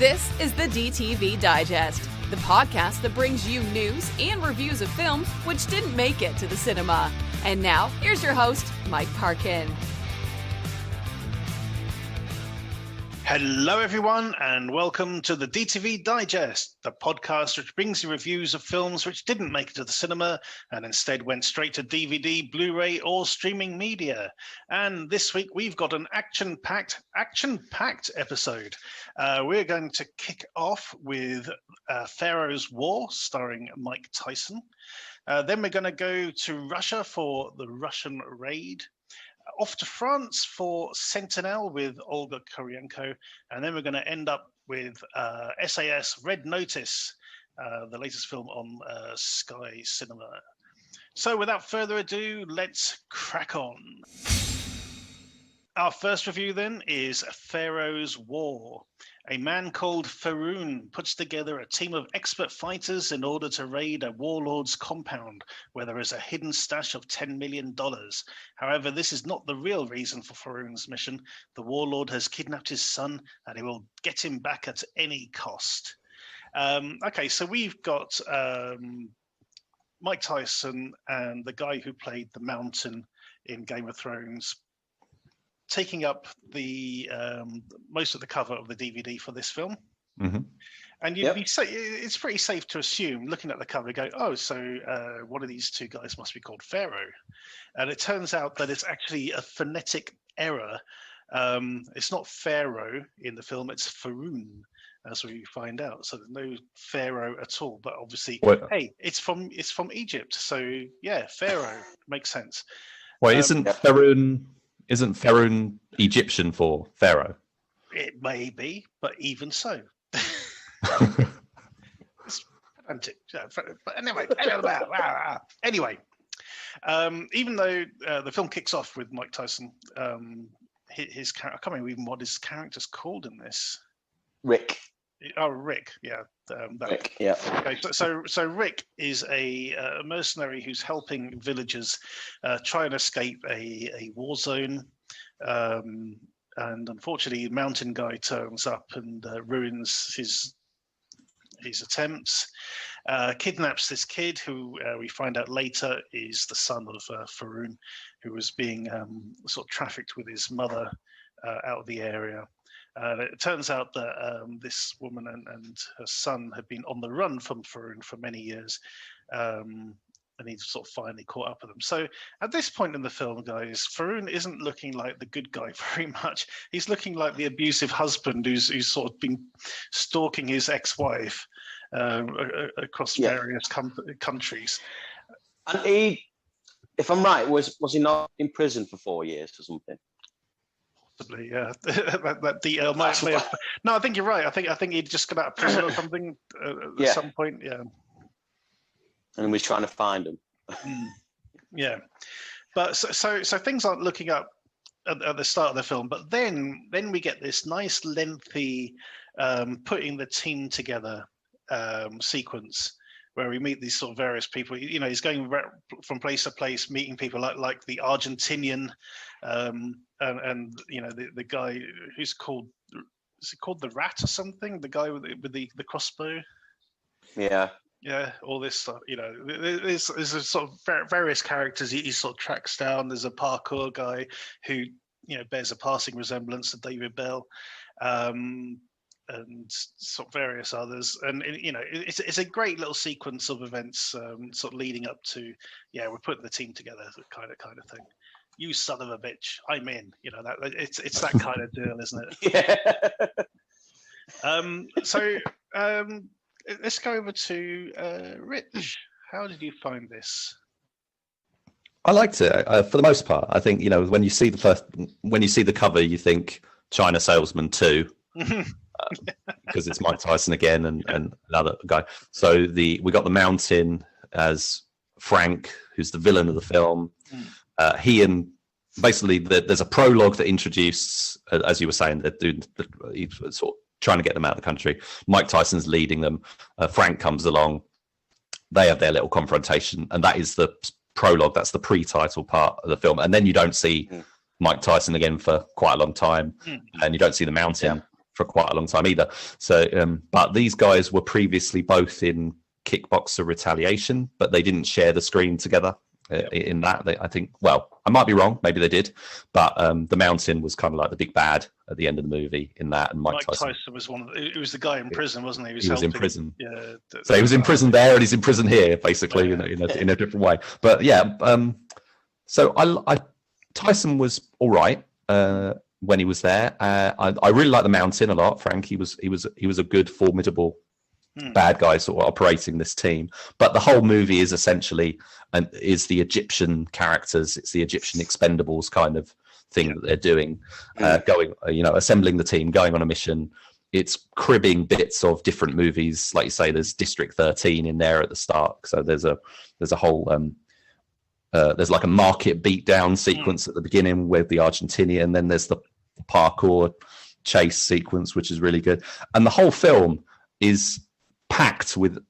This is the DTV Digest, the podcast that brings you news and reviews of films which didn't make it to the cinema. And now, here's your host, Mike Parkin. Hello, everyone, and welcome to the DTV Digest, the podcast which brings you reviews of films which didn't make it to the cinema and instead went straight to DVD, Blu-ray, or streaming media. And this week we've got an action-packed episode. We're going to kick off with PHARAOH'S War, starring Mike Tyson. Then we're going to go to Russia for the Russian raid. Off to France for Sentinelle with Olga Kurylenko, and then we're going to end up with Sas Red Notice, the latest film on Sky Cinema. So without further ado, let's crack on. Our first review then is PHARAOH'S War. A man called Faroon puts together a team of expert fighters in order to raid a warlord's compound where there is a hidden stash of $10 million. However, this is not the real reason for Faroon's mission. The warlord has kidnapped his son and he will get him back at any cost. Okay, so we've got Mike Tyson and the guy who played the Mountain in Game of Thrones taking up the most of the cover of the DVD for this film. Mm-hmm. And it's pretty safe to assume, looking at the cover, go, oh, so one of these two guys must be called Pharaoh. And it turns out that it's actually a phonetic error. It's not Pharaoh in the film, it's Faroon, as we find out. So there's no Pharaoh at all. But obviously, hey, it's from Egypt. So yeah, Pharaoh makes sense. Well, Isn't Faroon Egyptian for Pharaoh? It may be, but even so. But anyway, even though the film kicks off with Mike Tyson, his character, I can't remember even what his character's called in this. Rick. Oh, Rick, yeah. Rick, yeah. Okay, so Rick is a mercenary who's helping villagers try and escape a war zone. And unfortunately, the mountain guy turns up and ruins his attempts. Kidnaps this kid who we find out later is the son of Faroon, who was being sort of trafficked with his mother out of the area. It turns out that this woman and her son had been on the run from Faroon for many years, and he's sort of finally caught up with them. So at this point in the film, guys, Faroon isn't looking like the good guy very much. He's looking like the abusive husband who's sort of been stalking his ex-wife across various countries. And he, if I'm right, was he not in prison for 4 years or something? Possibly, yeah. that detail might have. No, I think you're right. I think he'd just got out of prison or something at some point. Yeah. And we're trying to find him. Yeah, but so things aren't looking up at the start of the film. But then we get this nice lengthy putting the team together sequence where we meet these sort of various people. You know, he's going from place to place, meeting people like the Argentinian, and you know the guy who's called, is it called the Rat or something? The guy with the crossbow. Yeah, all this stuff. You know, there's a sort of various characters he sort of tracks down. There's a parkour guy who, you know, bears a passing resemblance to David Bell. And sort of various others, and you know, it's a great little sequence of events, sort of leading up to, we're putting the team together, kind of thing. You son of a bitch, I'm in. You know, that it's that kind of deal, isn't it? Yeah. So let's go over to Rich. How did you find this? I liked it for the most part. I think, you know, when you see the cover, you think China Salesman 2. Because it's Mike Tyson again and another guy. So we got the Mountain as Frank, who's the villain of the film. He and basically there's a prologue that introduced, as you were saying, that he's sort of trying to get them out of the country. Mike Tyson's leading them. Frank comes along. They have their little confrontation, and that is the prologue. That's the pre-title part of the film, and then you don't see Mike Tyson again for quite a long time, and you don't see the Mountain for quite a long time either. So, but these guys were previously both in Kickboxer Retaliation, but they didn't share the screen together in that. I think, well, I might be wrong, maybe they did, but the Mountain was kind of like the big bad at the end of the movie in that, and Mike Tyson was it was the guy in prison, wasn't he? He was in prison. Yeah. So he was in prison there, and he's in prison here, basically, in a different way. But yeah, so Tyson was all right when he was there. I really like the Mountain a lot. Frank, he was a good, formidable bad guy sort of operating this team. But the whole movie is essentially is the Egyptian characters. It's the Egyptian Expendables kind of thing that they're doing, going, assembling the team, going on a mission. It's cribbing bits of different movies, like you say. There's District 13 in there at the start, so there's a whole there's like a market beatdown sequence at the beginning with the Argentinian, and then there's the parkour chase sequence, which is really good. And the whole film is packed with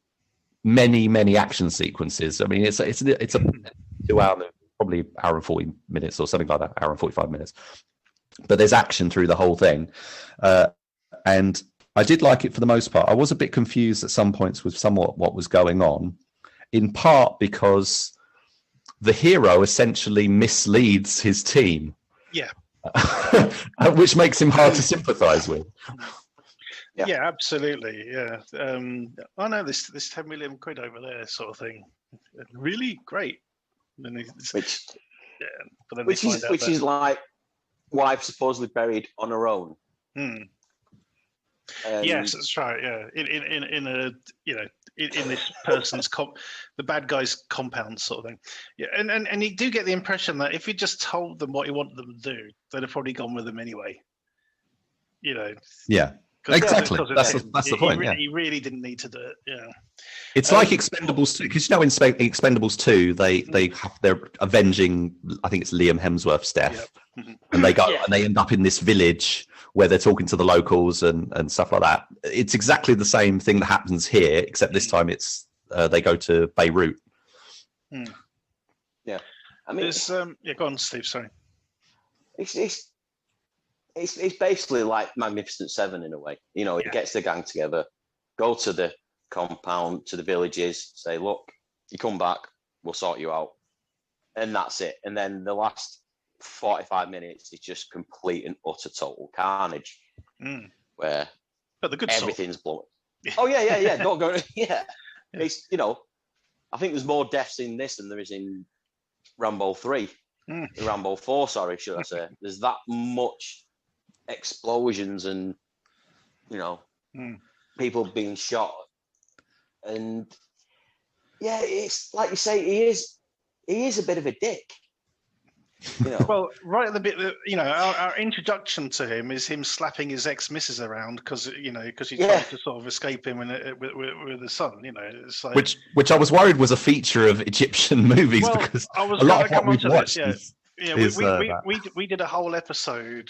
many action sequences. I mean, it's a 2 hour, probably hour and 40 minutes or something like that, hour and 45 minutes. But there's action through the whole thing. And I did like it for the most part. I was a bit confused at some points with somewhat what was going on, in part because the hero essentially misleads his team. Yeah. Which makes him hard to sympathize with. Yeah, absolutely. Yeah. I know this 10 million quid over there sort of thing. Really great. Which is like wife supposedly buried on her own. Yes, that's right. Yeah, in this person's the bad guy's compound sort of thing. Yeah, and you do get the impression that if you just told them what you wanted them to do, they'd have probably gone with them anyway. Yeah. Exactly. That's the point. He really didn't need to do it. Yeah. It's like Expendables 2, because in Expendables 2, they're avenging. I think it's Liam Hemsworth's death, and they go and they end up in this village where they're talking to the locals and stuff like that. It's exactly the same thing that happens here, except this time it's they go to Beirut. Yeah, I mean, go on, Steve. Sorry. It's basically like Magnificent Seven in a way. It gets the gang together, go to the compound, to the villages, say, look, you come back, we'll sort you out. And that's it. And then the last 45 minutes is just complete and utter total carnage. Where but the good everything's blown. Oh, yeah. Don't go. Yeah. It's, I think there's more deaths in this than there is in Rambo 3. Rambo 4, sorry, should I say. There's that much explosions and people being shot, and it's like you say, he is a bit of a dick. Well, right at the bit that our introduction to him is him slapping his ex-missus around because he tried to sort of escape him with his son. It's like, which I was worried was a feature of Egyptian movies, because a lot of what we've watched we did a whole episode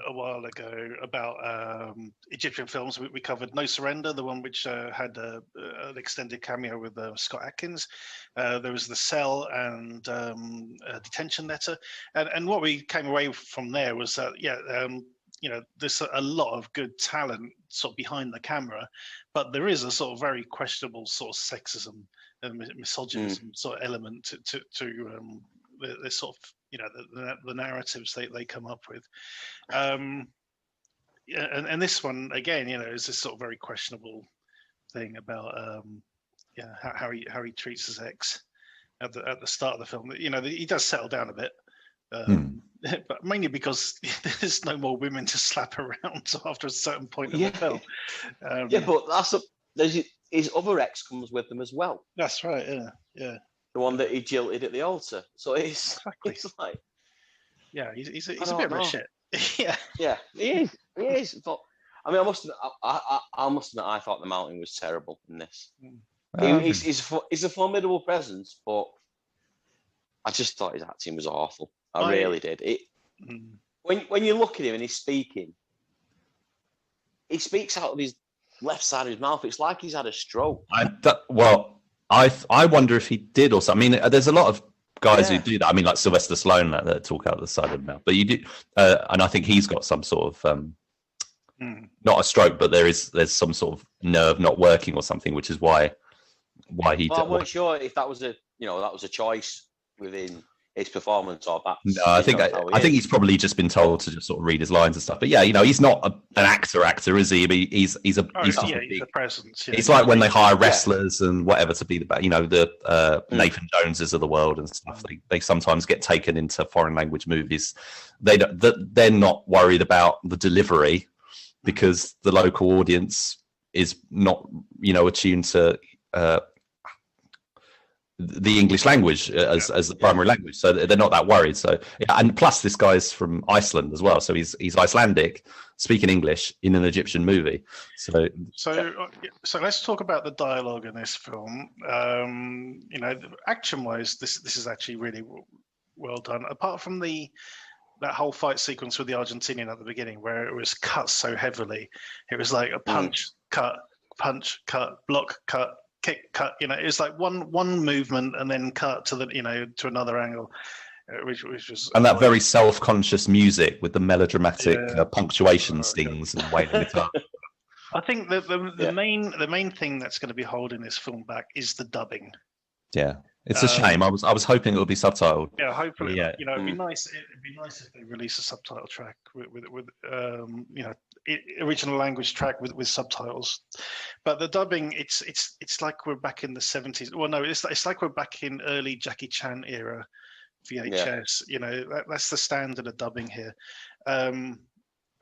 a while ago about Egyptian films. We covered No Surrender, the one which had an extended cameo with Scott Adkins. There was The Cell and Detention Letter, and what we came away from there was that there's a lot of good talent sort of behind the camera, but there is a sort of very questionable sort of sexism and misogynism sort of element to the sort of the narratives they come up with, and this one again, is this sort of very questionable thing about how he treats his ex at the start of the film. He does settle down a bit, but mainly because there's no more women to slap around after a certain point in the film. But his other ex comes with them as well. That's right. Yeah. The one that he jilted at the altar. So it's like, he's a bit of a shit. Yeah, he is. But I mean, I must admit, I thought the Mountain was terrible in this. He's a formidable presence, but I just thought his acting was awful. I really did. When you look at him and he's speaking, he speaks out of his left side of his mouth. It's like he's had a stroke. I wonder if he did or something. I mean, there's a lot of guys who do that. I mean, like Sylvester Stallone that talk out of the side of the mouth. But you do, and I think he's got some sort of not a stroke, but there's some sort of nerve not working or something, which is why he. Well, I wasn't sure if that was a choice within his performance or that. No, I think he's probably just been told to just sort of read his lines and stuff. But yeah, he's not an actor, is he? But he's a presence. Yeah. It's like when they hire wrestlers and whatever to be the Nathan Joneses of the world and stuff. They sometimes get taken into foreign language movies. They're not worried about the delivery because the local audience is not attuned to the English language as the primary language, so they're not that worried. So and plus this guy's from Iceland as well, so he's Icelandic, speaking English in an Egyptian movie. So let's talk about the dialogue in this film. Action wise, this is actually really well done, apart from that whole fight sequence with the Argentinian at the beginning where it was cut so heavily. It was like a punch, cut, block, cut, kick, cut. It's like one movement and then cut to to another angle, which was. And that very self-conscious music with the melodramatic punctuation stings and wailing guitar. I think the main thing that's going to be holding this film back is the dubbing. Yeah, it's a shame. I was hoping it would be subtitled. Yeah, hopefully. Yeah. It'd be nice. It'd be nice if they release a subtitle track with original language track with subtitles. But the dubbing, it's like we're back in the 70s. Well, no, it's like we're back in early Jackie Chan era VHS. Yeah. That's the standard of dubbing here.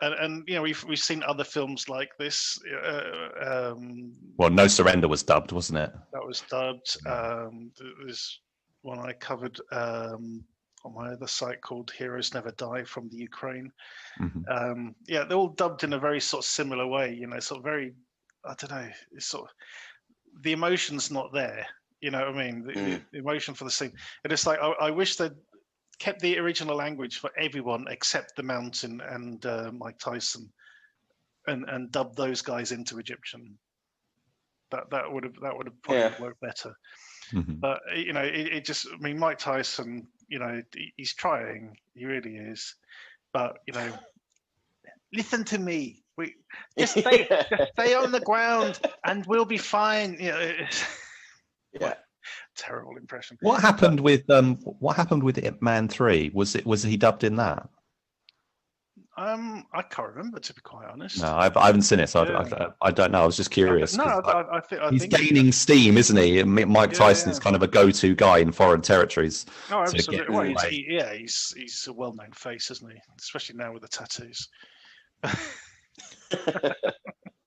And we've seen other films like this. Well, No Surrender was dubbed, wasn't it? That was dubbed. There's one I covered on my other site called Heroes Never Die from the Ukraine. Mm-hmm. They're all dubbed in a very sort of similar way. Sort of very, I don't know. It's sort of the emotion's not there. You know what I mean? The emotion for the scene. And it's like I wish they'd kept the original language for everyone except the Mountain and Mike Tyson, and dubbed those guys into Egyptian. That would have probably worked better. Mm-hmm. But it just, I mean, Mike Tyson, he's trying, he really is. But listen to me. We just stay on the ground and we'll be fine. Terrible impression. What happened with Ip Man 3? Was he dubbed in that? I can't remember, to be quite honest. No, I haven't seen it, so I don't know. I was just curious. I think he's gaining steam, isn't he? Mike Tyson is kind of a go-to guy in foreign territories. No, absolutely. Well, he's a well-known face, isn't he? Especially now with the tattoos.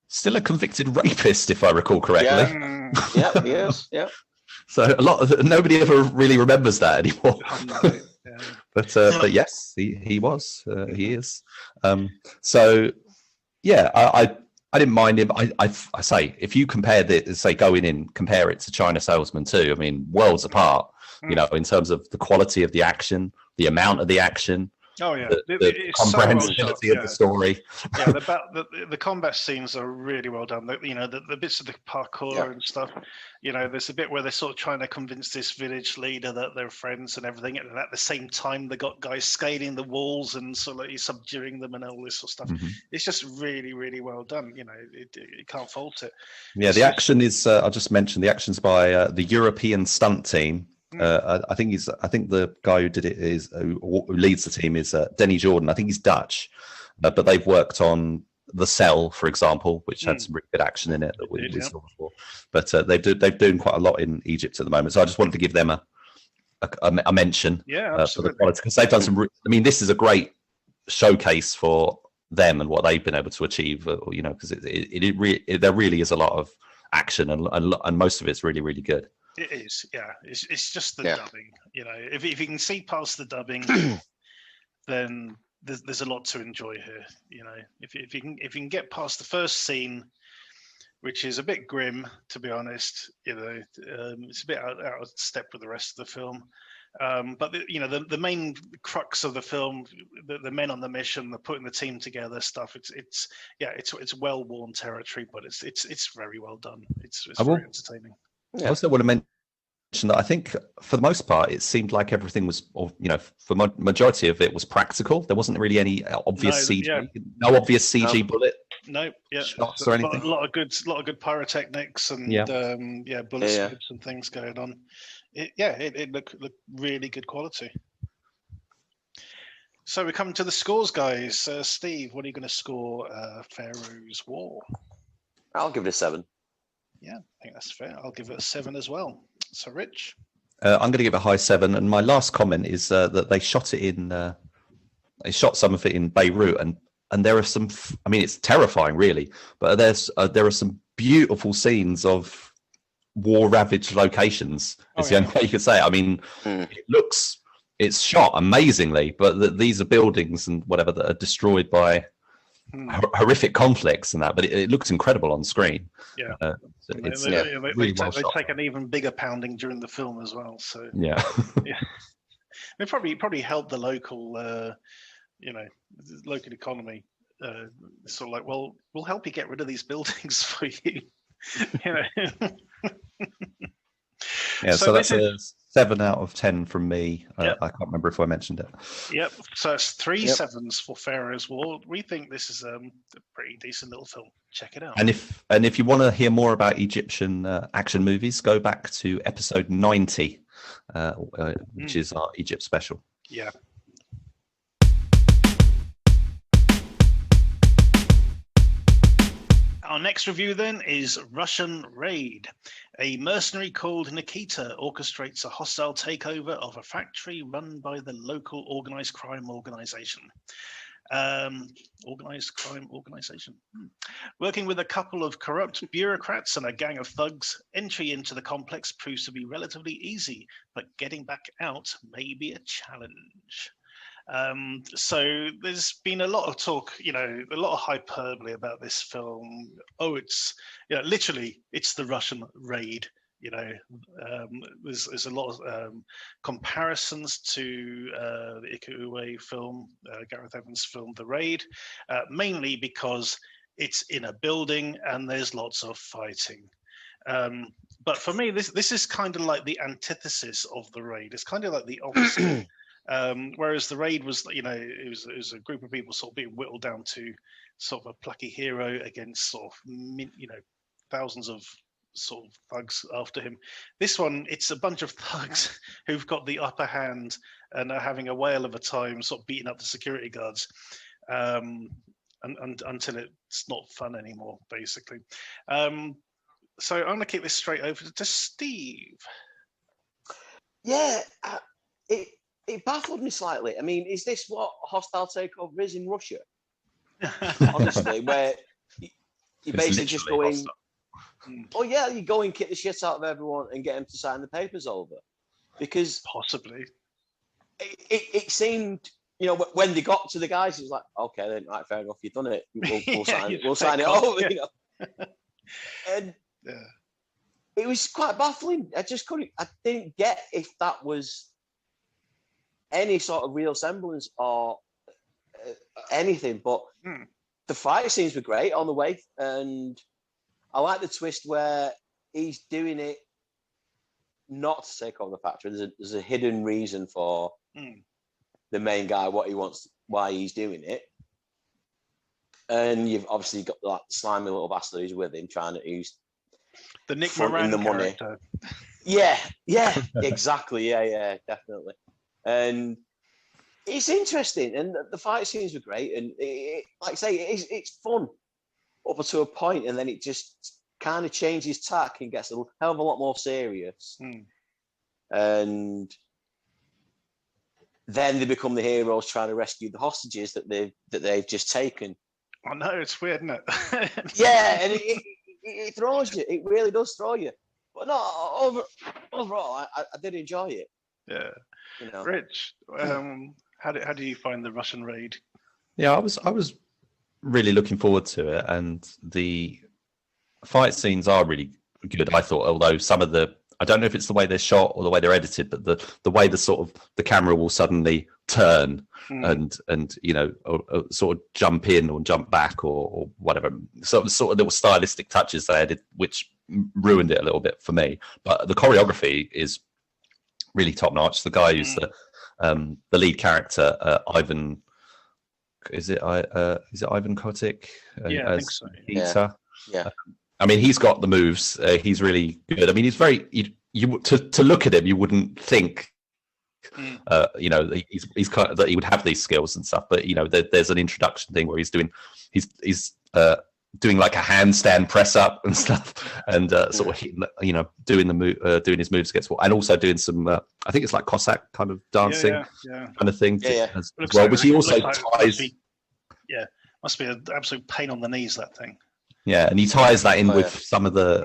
Still a convicted rapist, if I recall correctly. Yeah, he is. Yeah. So nobody ever really remembers that anymore. But yes, he was. He is. So yeah, I didn't mind him. I say if you compare compare it to China Salesman 2, I mean, worlds apart. In terms of the quality of the action, the amount of the action. Oh yeah, the comprehensibility of the story. Yeah, the combat scenes are really well done. The bits of the parkour and stuff. There's a bit where they're sort of trying to convince this village leader that they're friends and everything, and at the same time they got guys scaling the walls and sort of subduing them and all this sort of stuff. Mm-hmm. It's just really, really well done. You can't fault it. Yeah, the action is. I just mentioned the action's by the European stunt team. I think the guy who did it who leads the team is Denny Jordan. I think he's Dutch, but they've worked on The Cell, for example, which had some really good action in it that we saw before. But they've doing quite a lot in Egypt at the moment. So I just wanted to give them a mention for the quality, because they've done some. I mean, this is a great showcase for them and what they've been able to achieve. Because there really is a lot of action and most of it's really, really good. It is, yeah. It's just the dubbing. If you can see past the dubbing, then there's a lot to enjoy here. If you can get past the first scene, which is a bit grim, to be honest. It's a bit out of step with the rest of the film. But the main crux of the film, the men on the mission, the putting the team together stuff. It's well-worn territory, but it's very well done. It's very entertaining. I also want to mention that I think for the most part, it seemed like everything was, for majority of it was practical. There wasn't really any obvious CG, no obvious CG bullet. No, yeah, shots or anything? A lot of good pyrotechnics and bullet slips and things going on. It looked really good quality. So we come to the scores, guys. Steve, what are you going to score Pharaoh's War? I'll give it a 7. Yeah, I think that's fair. I'll give it a 7 as well. So, Rich? I'm going to give it a high 7. And my last comment is that they shot it in, they shot some of it in Beirut. And there are some, I mean, it's terrifying, really. But there are some beautiful scenes of war-ravaged locations. It's the only way you could say it. I mean, it's shot amazingly, but these are buildings and whatever that are destroyed by horrific conflicts and that. But it looks incredible on screen. Yeah, they take an even bigger pounding during the film as well. So yeah, they probably helped the local, local economy. Sort of like, well, we'll help you get rid of these buildings for you. Yeah, so that's a 7 out of 10 from me. I can't remember if I mentioned it. Yep. So it's 3 7s for Pharaoh's War. We think this is a pretty decent little film. Check it out. And if you want to hear more about Egyptian action movies, go back to episode 90, which is our Egypt special. Yeah. Our next review then is Russian Raid. A mercenary called Nikita orchestrates a hostile takeover of a factory run by the local organized crime organization. Working with a couple of corrupt bureaucrats and a gang of thugs, entry into the complex proves to be relatively easy, but getting back out may be a challenge. So there's been a lot of talk, a lot of hyperbole about this film. Oh, it's literally it's the Russian Raid. There's a lot of comparisons to the Ikuwe film, Gareth Evans' film, The Raid, mainly because it's in a building and there's lots of fighting. But for me, this is kind of like the antithesis of The Raid. It's kind of like the opposite. Whereas The Raid was, it was a group of people sort of being whittled down to sort of a plucky hero against sort of, thousands of sort of thugs after him. This one, it's a bunch of thugs who've got the upper hand and are having a whale of a time sort of beating up the security guards until it's not fun anymore, basically. So I'm going to kick this straight over to Steve. Yeah, it baffled me slightly. I mean, is this what hostile takeover is in Russia? Honestly, where you basically just go in. Oh yeah, you go and kick the shit out of everyone and get them to sign the papers over, because possibly it seemed, when they got to the guys, it was like, okay, then right, fair enough, you've done it. We'll sign it. We'll sign it over. And it was quite baffling. I didn't get if that was any sort of real semblance or anything, but the fight scenes were great on the way, and I like the twist where he's doing it not to take over the factory. There's a hidden reason for the main guy, what he wants, why he's doing it, and you've obviously got that slimy little bastard who's with him, who's the Nick Moran the money. Character. Yeah, exactly. Yeah, definitely. And it's interesting, and the fight scenes were great, and like I say, it's fun up to a point, and then it just kind of changes tack and gets a hell of a lot more serious. And then they become the heroes trying to rescue the hostages that they've just taken. I know, it's weird, isn't it? Yeah, and it throws you. It really does throw you. But no, overall, I did enjoy it. Yeah. Rich, how do you find the Russian Raid? Yeah, I was really looking forward to it, and the fight scenes are really good. I thought, although some of I don't know if it's the way they're shot or the way they're edited, but the way the camera will suddenly turn and or sort of jump in or jump back or whatever. So sort of little stylistic touches they added, which ruined it a little bit for me. But the choreography is really top notch. The guy who's the lead character, Ivan is it Ivan Kotick? Yeah, I think so. Peter. Yeah. I mean, he's got the moves. He's really good. I mean, he's very. You to look at him, you wouldn't think. You know, he's kind of, that he would have these skills and stuff. But you know, there's an introduction thing where he's doing like a handstand press up and stuff, and sort of doing the move, doing his moves against, and also doing some. I think it's like Cossack kind of dancing, kind of thing. As well, like, which he also ties. Must be an absolute pain on the knees, that thing. Yeah, and he ties that in with some of the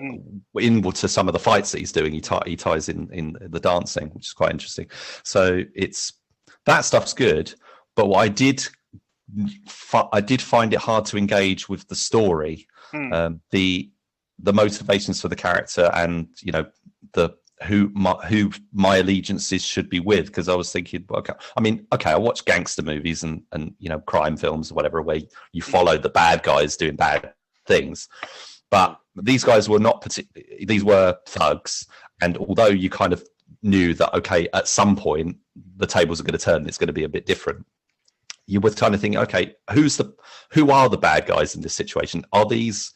to some of the fights that he's doing. He ties in the dancing, which is quite interesting. So that stuff's good. But what I did find it hard to engage with the story, the motivations for the character, and you know who my allegiances should be with. Because I was thinking, I watch gangster movies and you know crime films or whatever, where you follow the bad guys doing bad things, but these guys were not particularly. These were thugs, and although you kind of knew that at some point the tables are going to turn, it's going to be a bit different, you were kind of thinking, okay, who are the bad guys in this situation? Are these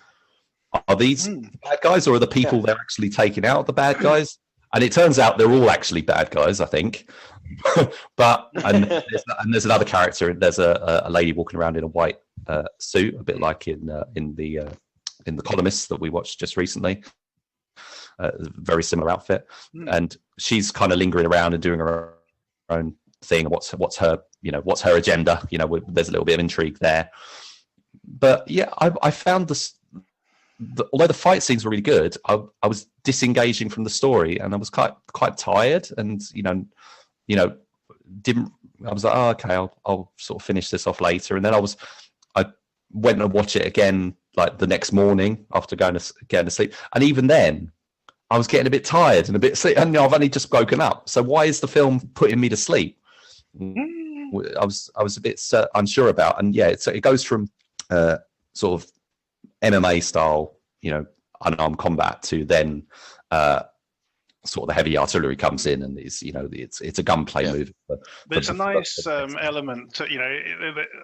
bad guys, or are the people they're actually taking out the bad guys? And it turns out they're all actually bad guys, I think. But there's another character. There's a lady walking around in a white suit, a bit like in the Columnist that we watched just recently. Very similar outfit, and she's kind of lingering around and doing her own thing. What's her agenda? You know, there's a little bit of intrigue there. But yeah, I found this. Although the fight scenes were really good, I was disengaging from the story, and I was quite tired, and I was like, oh, okay, I'll sort of finish this off later, and then I went and watched it again like the next morning after getting to sleep, and even then I was getting a bit tired and a bit sleep, and I've only just woken up. So why is the film putting me to sleep? I was a bit unsure about, and yeah, it goes from sort of MMA style, unarmed combat, to then sort of the heavy artillery comes in, and it's a gunplay move. There's a nice element to,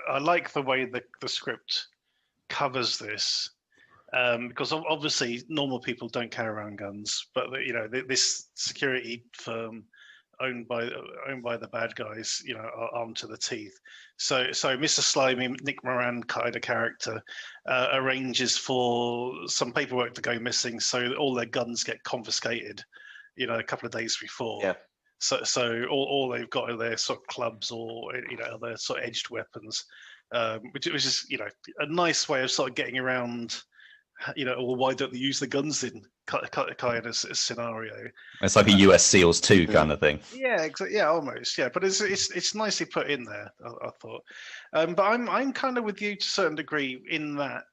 I like the way the script covers this, because obviously normal people don't carry around guns, but this security firm owned by the bad guys, are armed to the teeth. So Mr. Slimy, Nick Moran kind of character, arranges for some paperwork to go missing, so all their guns get confiscated, a couple of days before. Yeah. So all they've got are their sort of clubs or their sort of edged weapons, which was just a nice way of sort of getting around. Or why don't they use the guns in kind of scenario? It's like a US SEALs 2 kind of thing. Yeah, exactly. Yeah, almost. Yeah, but it's nicely put in there, I thought. But I'm kind of with you to a certain degree in that,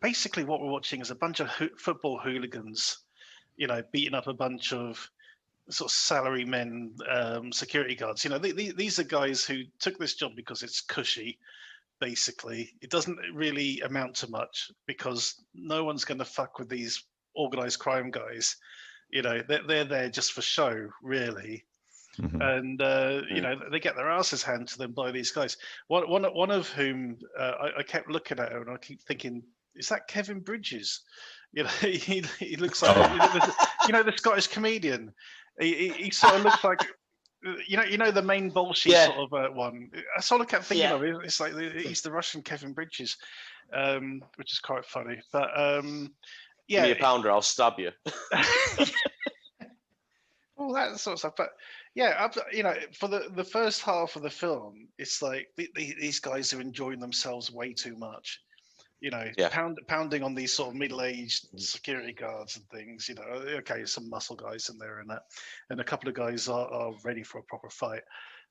basically what we're watching is a bunch of football hooligans, beating up a bunch of sort of salary men, security guards. These are guys who took this job because it's cushy. Basically, it doesn't really amount to much because no one's going to fuck with these organized crime guys. They're there just for show, really. Mm-hmm. And they get their asses handed to them by these guys. One of whom I kept looking at her and I keep thinking, is that Kevin Bridges? He looks like the Scottish comedian. He sort of looks like. The main bolshy sort of one. I sort of kept thinking of it. It's like he's the Russian Kevin Bridges, which is quite funny. But give me a pounder, I'll stab you. All that sort of stuff. But yeah, for the first half of the film, it's like these guys are enjoying themselves way too much. Pounding on these sort of middle-aged security guards and things. Okay, some muscle guys in there and that, and a couple of guys are ready for a proper fight.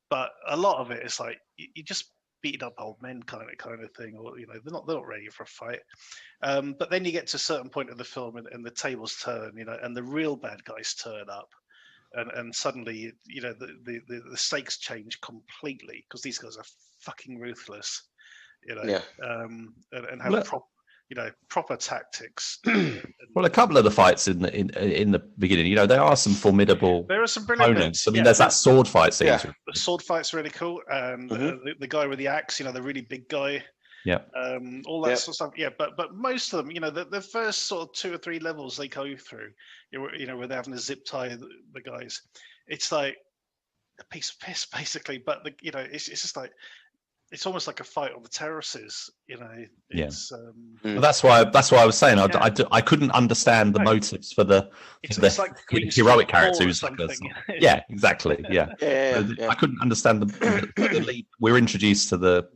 But a lot of it is like you just beating up old men kind of thing, or they're not ready for a fight. But then you get to a certain point of the film, and the tables turn, and the real bad guys turn up, and suddenly the stakes change completely because these guys are fucking ruthless. And have proper tactics and Well, a couple of the fights in the beginning, you know, there are some formidable. There are some brilliant opponents. I mean, there's that sword fight scene. Yeah, the sword fight's really cool, and the guy with the axe, you know, the really big guy. Yeah. All that sort of stuff. Yeah, but most of them, you know, the first sort of 2 or 3 levels they go through, you know, where they're having to zip tie the guys, it's like a piece of piss basically. But you know, it's just like, it's almost like a fight on the terraces, you know. It's, well, that's why I was saying I couldn't understand the motives for the like heroic character who's like yeah, exactly, yeah. I couldn't understand the lead. We're introduced to the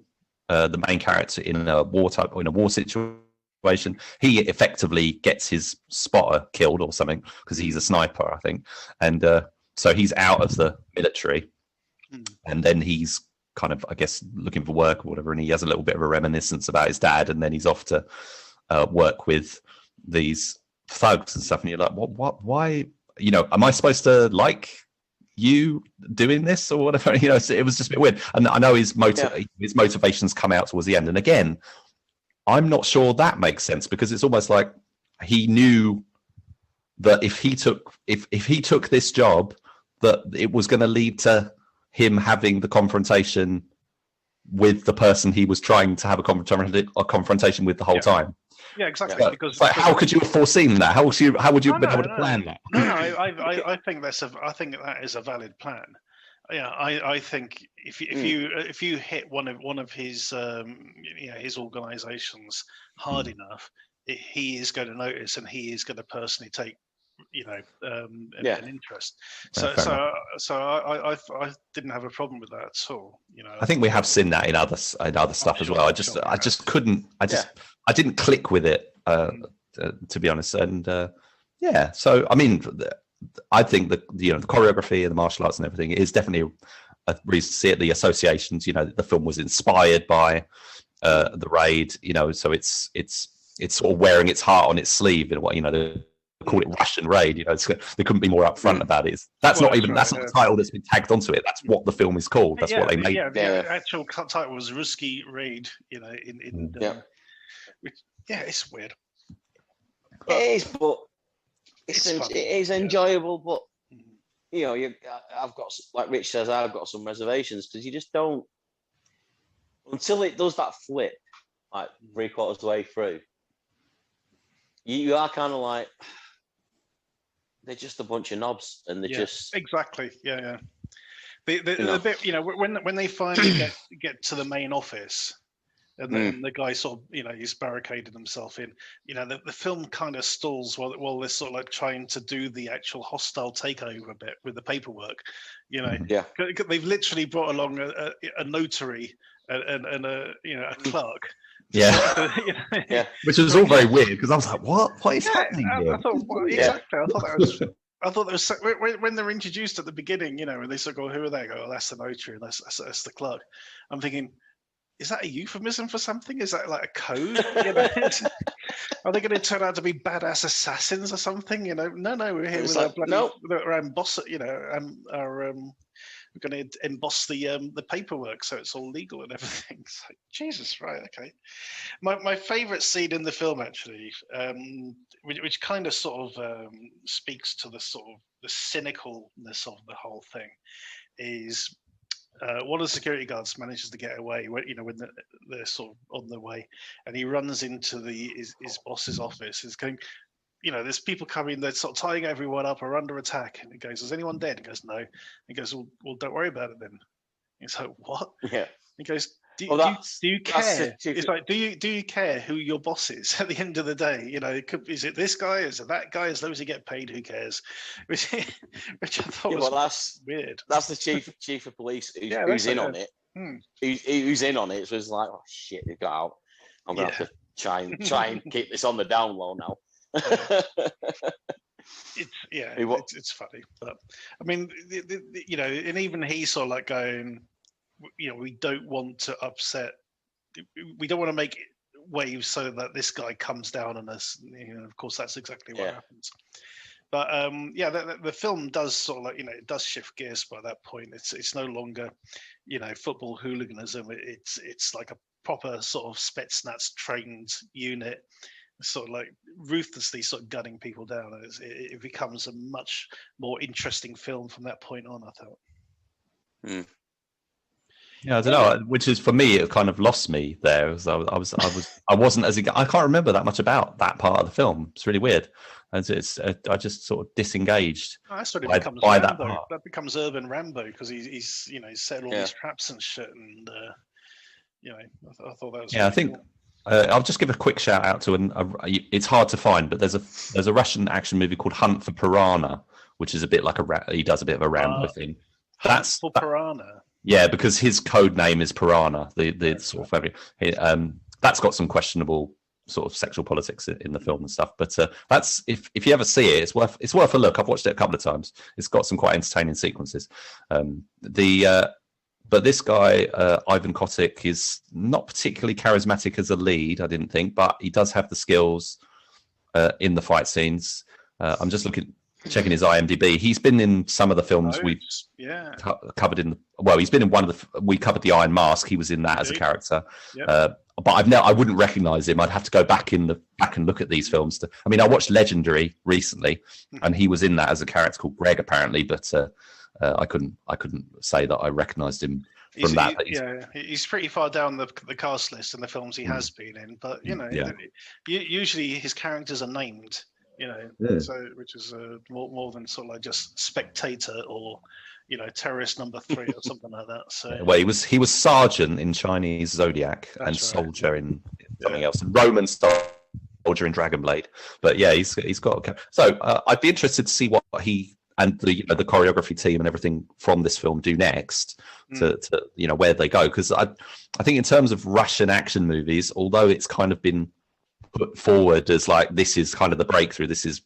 main character in a war situation. He effectively gets his spotter killed or something because he's a sniper, I think, and so he's out of the military, and then he's kind of, I guess, looking for work or whatever, and he has a little bit of a reminiscence about his dad, and then he's off to work with these thugs and stuff, and you're like, what, why, you know, am I supposed to like you doing this or whatever? You know, so it was just a bit weird. And I know his motivations come out towards the end, and again, I'm not sure that makes sense, because it's almost like he knew that if he took this job, that it was going to lead to him having the confrontation with the person he was trying to have a confrontation with the whole time. Yeah, exactly. But, because how could you have foreseen that? How would you have been able to plan that? No, I think that is a valid plan. Yeah, I think if you hit one of his his organisations hard enough, he is going to notice, and he is going to personally take an interest. So I didn't have a problem with that at all. You know, I think we have seen that in other stuff as well. I didn't click with it, to be honest. And so I mean, I think that the choreography and the martial arts and everything is definitely a reason to see it. The associations, you know, the film was inspired by the raid. You know, so it's sort of wearing its heart on its sleeve in what, you know, they call it Russian Raid. You know, they couldn't be more upfront about it. That's not the title that's been tagged onto it. That's what the film is called. That's what they made. Yeah, the actual title was Ruski Raid. You know, it's weird. It is, but it is enjoyable. But you know, I've got, like Rich says, I've got some reservations, because you just don't, until it does that flip, like 3/4 of the way through. You are kind of like, they're just a bunch of knobs, and they're just exactly the bit, you know, when they finally get to the main office, and then the guy sort of, you know, he's barricaded himself in, you know, the film kind of stalls while they're sort of like trying to do the actual hostile takeover bit with the paperwork, you know. They've literally brought along a notary and a clerk. Which was all very weird, because I was like, what is happening here? I thought that was when they're introduced at the beginning, you know, and they sort of go, who are they? I go, that's the notary, and that's the clerk. I'm thinking, is that a euphemism for something? Is that like a code? You know? Are they going to turn out to be badass assassins or something? You know, no, we're here with our emboss, you know, we're going to emboss the paperwork so it's all legal and everything. It's like, Jesus, right? Okay. My favourite scene in the film, actually, which kind of sort of speaks to the sort of the cynicalness of the whole thing, is one of the security guards manages to get away when they're sort of on their way, and he runs into his boss's office. He's going, you know, there's people coming, they're sort of tying everyone up or under attack. And he goes, is anyone dead? He goes, no. He goes, well, don't worry about it then. He's like, what? Yeah. He goes, do you care? It's like, do you care who your boss is at the end of the day? You know, is it this guy? Is it that guy? As long as you get paid, who cares? Which I thought was weird. That's the chief of police who's in on it. Who's in on it? So it's like, oh shit, they got out. I'm gonna have to try and keep this on the down low now. It's funny, but I mean, you know, and even he's sort of like going, you know, we don't want to make waves so that this guy comes down on us. You know, of course, that's exactly what happens. But the film does sort of like, you know, it does shift gears by that point. It's no longer, you know, football hooliganism. It's like a proper sort of Spetsnaz trained unit. sort of like ruthlessly sort of gunning people down. It becomes a much more interesting film from that point on, I thought. Yeah, I don't know. Which is, for me, it kind of lost me there. I wasn't as I can't remember that much about that part of the film. It's really weird, and I just sort of disengaged. Oh, that's what it by, becomes. by Rambo. that part. That becomes urban Rambo because he's set all these traps and shit, and I thought that was. Yeah, I think. Cool. I'll just give a quick shout out to it's hard to find, but there's a Russian action movie called Hunt for Piranha, which is a bit like he does a bit of a Rambo thing. That's for Piranha. Yeah, because his code name is Piranha. The sort of that's got some questionable sort of sexual politics in the film and stuff. But that's if you ever see it, it's worth a look. I've watched it a couple of times. It's got some quite entertaining sequences. But this guy, Ivan Kotick, is not particularly charismatic as a lead, I didn't think, but he does have the skills in the fight scenes. I'm just checking his IMDb. He's been in some of the films we've covered he's been in one of we covered the Iron Mask. He was in that as a character. Yep. But I wouldn't recognize him. I'd have to go back and look at these films. I watched Legendary recently, and he was in that as a character called Greg, apparently, but I couldn't say that I recognized him from that. He's pretty far down the cast list in the films he has been in, but usually his characters are named. So which is more than sort of like just spectator or terrorist number 3 or something like that. So well, he was sergeant in Chinese Zodiac and soldier in something else, and Roman soldier in Dragon Blade. But yeah, he's got. So I'd be interested to see what he and the choreography team and everything from this film do next to where they go, because I think in terms of Russian action movies, although it's kind of been put forward as like this is kind of the breakthrough, this is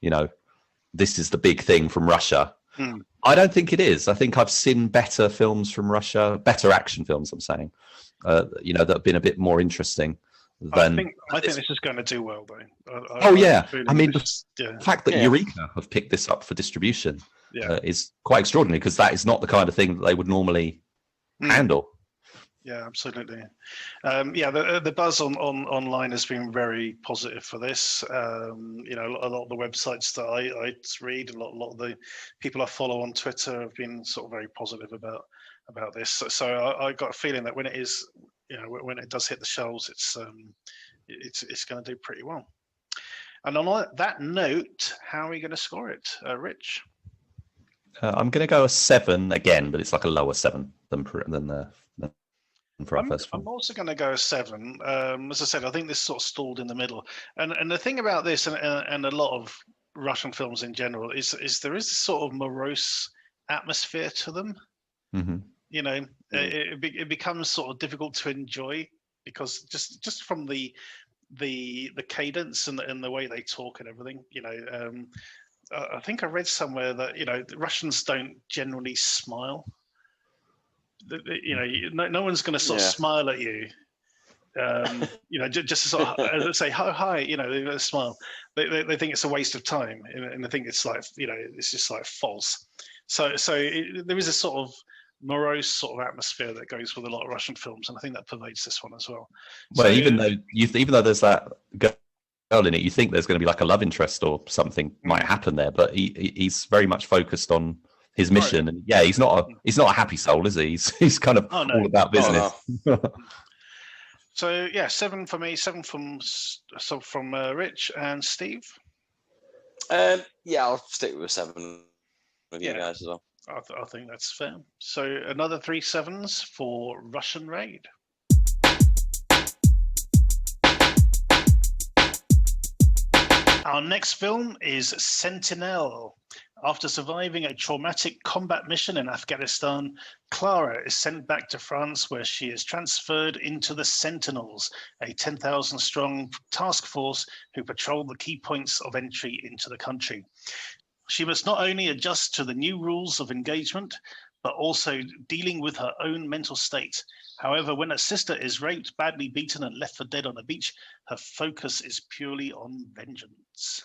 the big thing from Russia. I don't think it is. I think I've seen better films from Russia, better action films, I'm saying, that have been a bit more interesting than. I think this is going to do well, though. The fact that Eureka have picked this up for distribution is quite extraordinary, because that is not the kind of thing that they would normally handle. Yeah, absolutely. The buzz online has been very positive for this. A lot of the websites that I read, a lot of the people I follow on Twitter have been sort of very positive about this. So I got a feeling that when it is, when it does hit the shelves, it's going to do pretty well. And on that note, how are we going to score it, Rich? I'm going to go a 7 again, but it's like a lower 7 than for our first film. I'm also going to go a 7. As I said, I think this sort of stalled in the middle. And the thing about this, and a lot of Russian films in general, is there is this sort of morose atmosphere to them. Mm-hmm. It becomes sort of difficult to enjoy, because just from the cadence and the way they talk and everything. I think I read somewhere that the Russians don't generally smile. No one's going to sort of smile at you, just to sort of say hi, they smile. They think it's a waste of time, and they think it's like, it's just like false. So there is a sort of morose sort of atmosphere that goes with a lot of Russian films, and I think that pervades this one as well. Well, even though there's that girl in it, you think there's going to be like a love interest or something might happen there, but he's very much focused on his mission, and he's not a happy soul, is he? He's kind of all about business. No. So 7 for me, 7 from Rich and Steve. I'll stick with a 7 with you guys as well. I think that's fair. So another 3 7s for Russian Raid. Our next film is Sentinelle. After surviving a traumatic combat mission in Afghanistan, Clara is sent back to France, where she is transferred into the Sentinels, a 10,000-strong task force who patrol the key points of entry into the country. She must not only adjust to the new rules of engagement, but also dealing with her own mental state. However, when her sister is raped, badly beaten, and left for dead on a beach, her focus is purely on vengeance.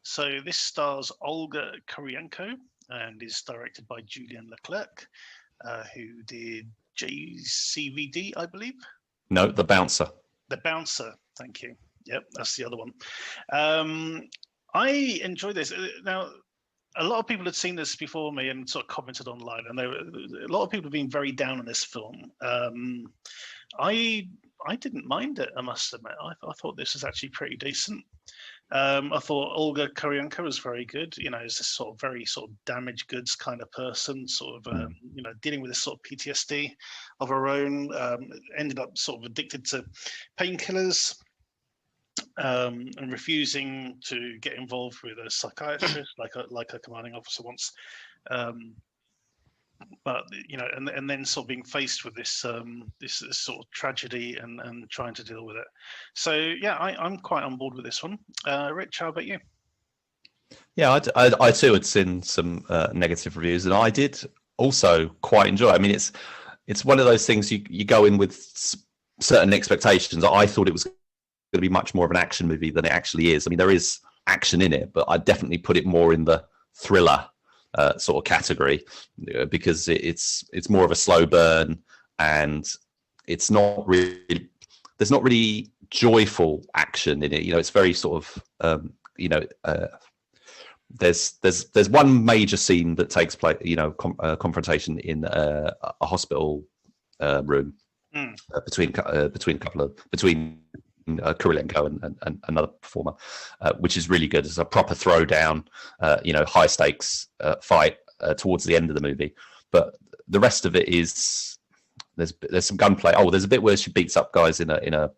So this stars Olga Kurylenko and is directed by Julien Leclerc, who did JCVD, I believe. No, The Bouncer. The Bouncer, thank you. Yep, that's the other one. I enjoy this. Now, a lot of people had seen this before me and sort of commented online, and a lot of people have been very down on this film. I didn't mind it, I must admit. I thought this was actually pretty decent. I thought Olga Kurylenko was very good. You know, is this sort of very sort of damaged goods kind of person, sort of you know, dealing with this sort of PTSD of her own. Ended up sort of addicted to painkillers. And refusing to get involved with a psychiatrist like a commanding officer wants, but you know, and then sort of being faced with this this sort of tragedy and trying to deal with it. So yeah, I'm quite on board with this one. Rich, how about you? Yeah, I too had seen some negative reviews, and I did also quite enjoy it. I mean, it's one of those things you go in with certain expectations. I thought it was going to be much more of an action movie than it actually is. I mean, there is action in it, but I definitely put it more in the thriller sort of category, because it's more of a slow burn, and it's not really, there's not really joyful action in it. You know, it's very sort of you know, there's one major scene that takes place, you know, confrontation in a hospital room between Kurylenko and another performer, which is really good. It's a proper throwdown, you know, high stakes fight towards the end of the movie. But the rest of it is there's some gunplay. Oh, there's a bit where she beats up guys in a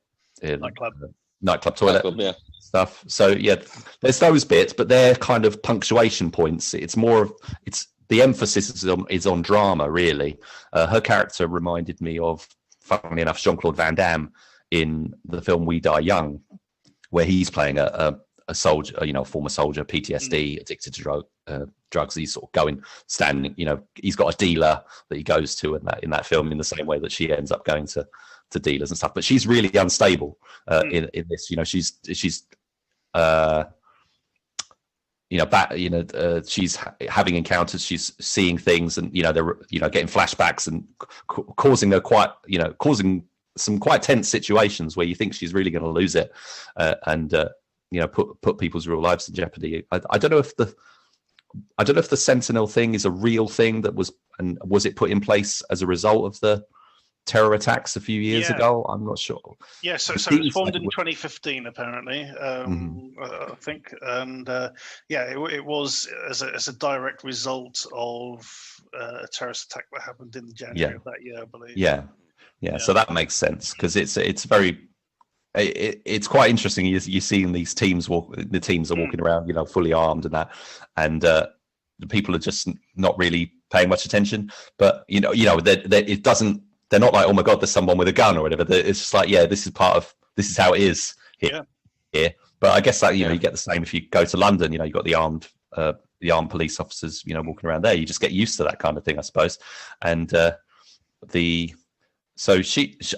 nightclub toilet stuff. So yeah, there's those bits, but they're kind of punctuation points. It's more of the emphasis is on drama, really. Her character reminded me of, funnily enough, Jean-Claude Van Damme in the film We Die Young, where he's playing a soldier, you know, a former soldier, PTSD, addicted to drugs. He's sort of standing, you know, he's got a dealer that he goes to in that film, in the same way that she ends up going to dealers and stuff. But she's really unstable in this. You know, she's she's having encounters, she's seeing things, and you know, they're, you know, getting flashbacks and causing some quite tense situations where you think she's really going to lose it, and you know, put people's real lives in jeopardy. I don't know if the Sentinel thing is a real thing that was it put in place as a result of the terror attacks a few years ago? I'm not sure. Yeah, so it was formed in 2015 apparently, I think, and it was as a direct result of a terrorist attack that happened in January of that year, I believe. Yeah, so that makes sense, because it's very, it's quite interesting. You're seeing these teams the teams are walking around, you know, fully armed and that, and the people are just not really paying much attention. But you know, it doesn't. They're not like, oh my god, there's someone with a gun or whatever. It's just like, yeah, this is how it is here. Yeah. But I guess that, you know, you get the same if you go to London. You know, you've got the armed police officers, you know, walking around there. You just get used to that kind of thing, I suppose. And so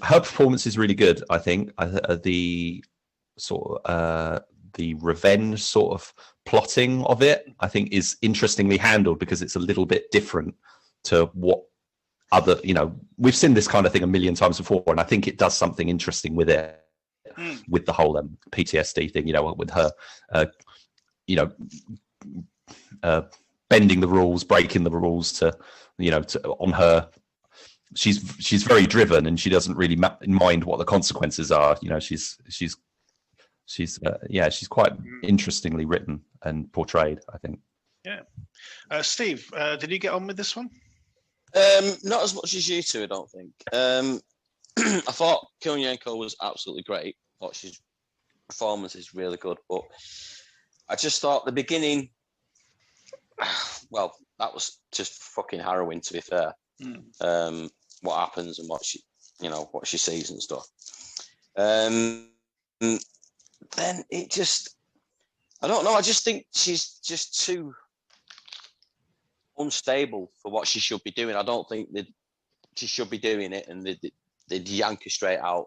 her performance is really good, I think. The sort of the revenge sort of plotting of it, I think, is interestingly handled, because it's a little bit different to what other, you know, we've seen this kind of thing a million times before, and I think it does something interesting with it, with the whole PTSD thing, you know, with her, you know, bending the rules, breaking the rules to, you know, on her. She's very driven, and she doesn't really mind what the consequences are. You know, she's quite interestingly written and portrayed, I think. Yeah. Steve, did you get on with this one? Not as much as you two, I don't think. I thought Kurylenko was absolutely great. I thought she's performance is really good, but I just thought the beginning, well, that was just fucking harrowing, to be fair. What happens and what she sees and stuff. Then it just, I don't know. I just think she's just too unstable for what she should be doing. I don't think that she should be doing it, and they'd yank her straight out,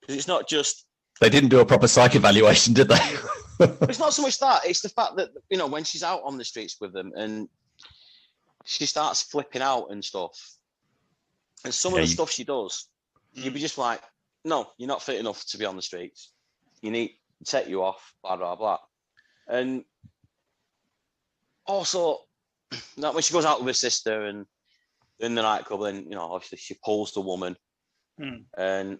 because it's not just. They didn't do a proper psych evaluation, did they? It's not so much that. It's the fact that, you know, when she's out on the streets with them and she starts flipping out and stuff, and some of the stuff she does, you'd be just like, no, you're not fit enough to be on the streets. You need take you off, blah blah blah. And also, that when she goes out with her sister and in the nightclub, and obviously she pulls the woman. And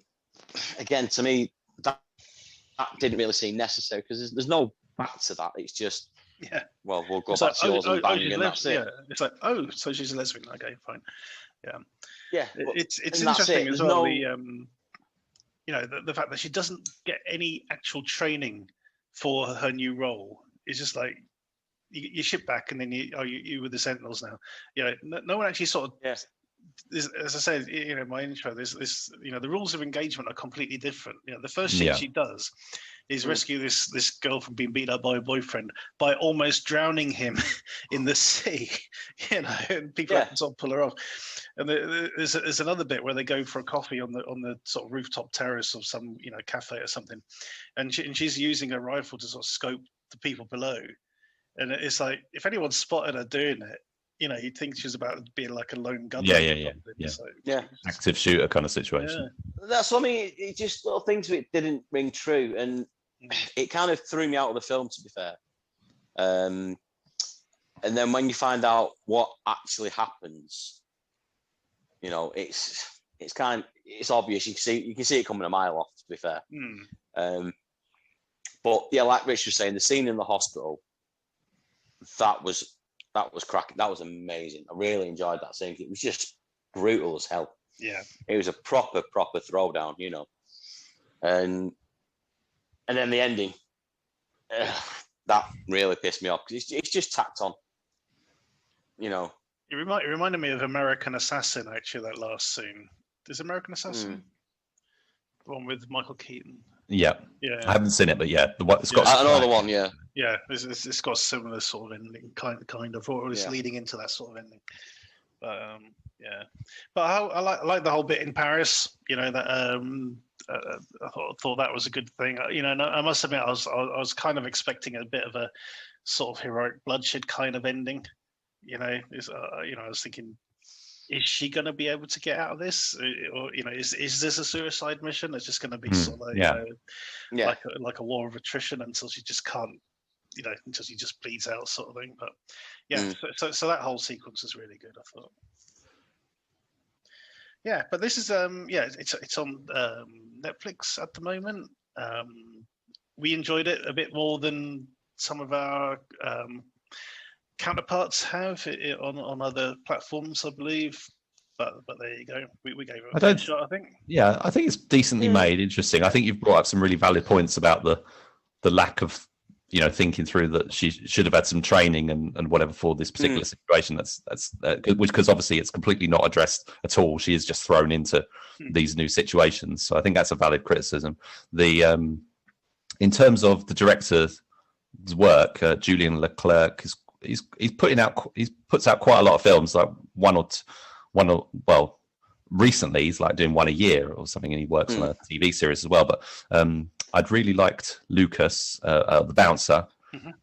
again, to me, that didn't really seem necessary because there's no back to that. It's just well, we'll go back to yours and bang, and that's it. Yeah, it's like, so she's a lesbian. Okay, fine. Yeah. It's interesting as well. The fact that she doesn't get any actual training for her new role. It's just like you ship back and then you with the Sentinels now. No one actually sort of. Yes. As I said, my intro, this, the rules of engagement are completely different. The first thing she does is rescue this girl from being beat up by a boyfriend by almost drowning him in the sea. And people have to sort of pull her off. And there's another bit where they go for a coffee on the sort of rooftop terrace of some cafe or something, and she's using a rifle to sort of scope the people below. And it's like, if anyone spotted her doing it, you'd think she was about to be like a lone gunman. Yeah. Active shooter kind of situation. Yeah. That's what I mean. It just little things of it didn't ring true, and it kind of threw me out of the film, to be fair. And then when you find out what actually happens, it's obvious. You can see it coming a mile off, to be fair. But yeah, like Rich was saying, the scene in the hospital, that was cracking. That was amazing. I really enjoyed that scene. It was just brutal as hell. Yeah. It was a proper throwdown, And then the ending, that really pissed me off because it's just tacked on. It reminded me of American Assassin, actually, that last scene. Is American Assassin? The one with Michael Keaton. Yeah. I haven't seen it, but it's got another one. Yeah, it's got a similar sort of ending, kind of, or it's leading into that sort of ending. But but I like the whole bit in Paris. That I thought that was a good thing. And I must admit, I was kind of expecting a bit of a sort of heroic bloodshed kind of ending. I was thinking, is she going to be able to get out of this, or is this a suicide mission? It's just going to be sort of like a war of attrition until she just can't, until she just bleeds out, sort of thing. But so that whole sequence is really good, I thought. Yeah, but this is it's on Netflix at the moment. We enjoyed it a bit more than some of our counterparts have it on other platforms, I believe. But there you go. We gave it a shot, I think. Yeah, I think it's decently made. Interesting. I think you've brought up some really valid points about the lack of thinking through that she should have had some training and whatever for this particular situation. That's because obviously it's completely not addressed at all. She is just thrown into these new situations. So I think that's a valid criticism. The in terms of the director's work, Julien Leclerc he's puts out quite a lot of films, like recently he's like doing one a year or something, and he works on a TV series as well. But I'd really liked Lucas, the Bouncer,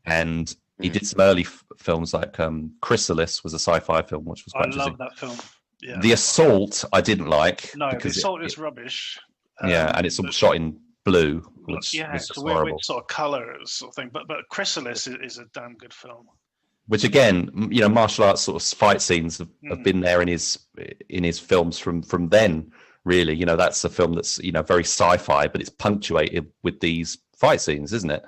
and he did some early films like Chrysalis was a sci-fi film, which was quite interesting. I love that film. Yeah. The Assault I didn't like. No, The Assault is rubbish. And it's all shot in blue, which was it's just a horrible. weird sort of colour sort of thing. But Chrysalis is a damn good film. Which again, martial arts sort of fight scenes have been there in his films from then. Really, that's a film that's very sci-fi, but it's punctuated with these fight scenes, isn't it?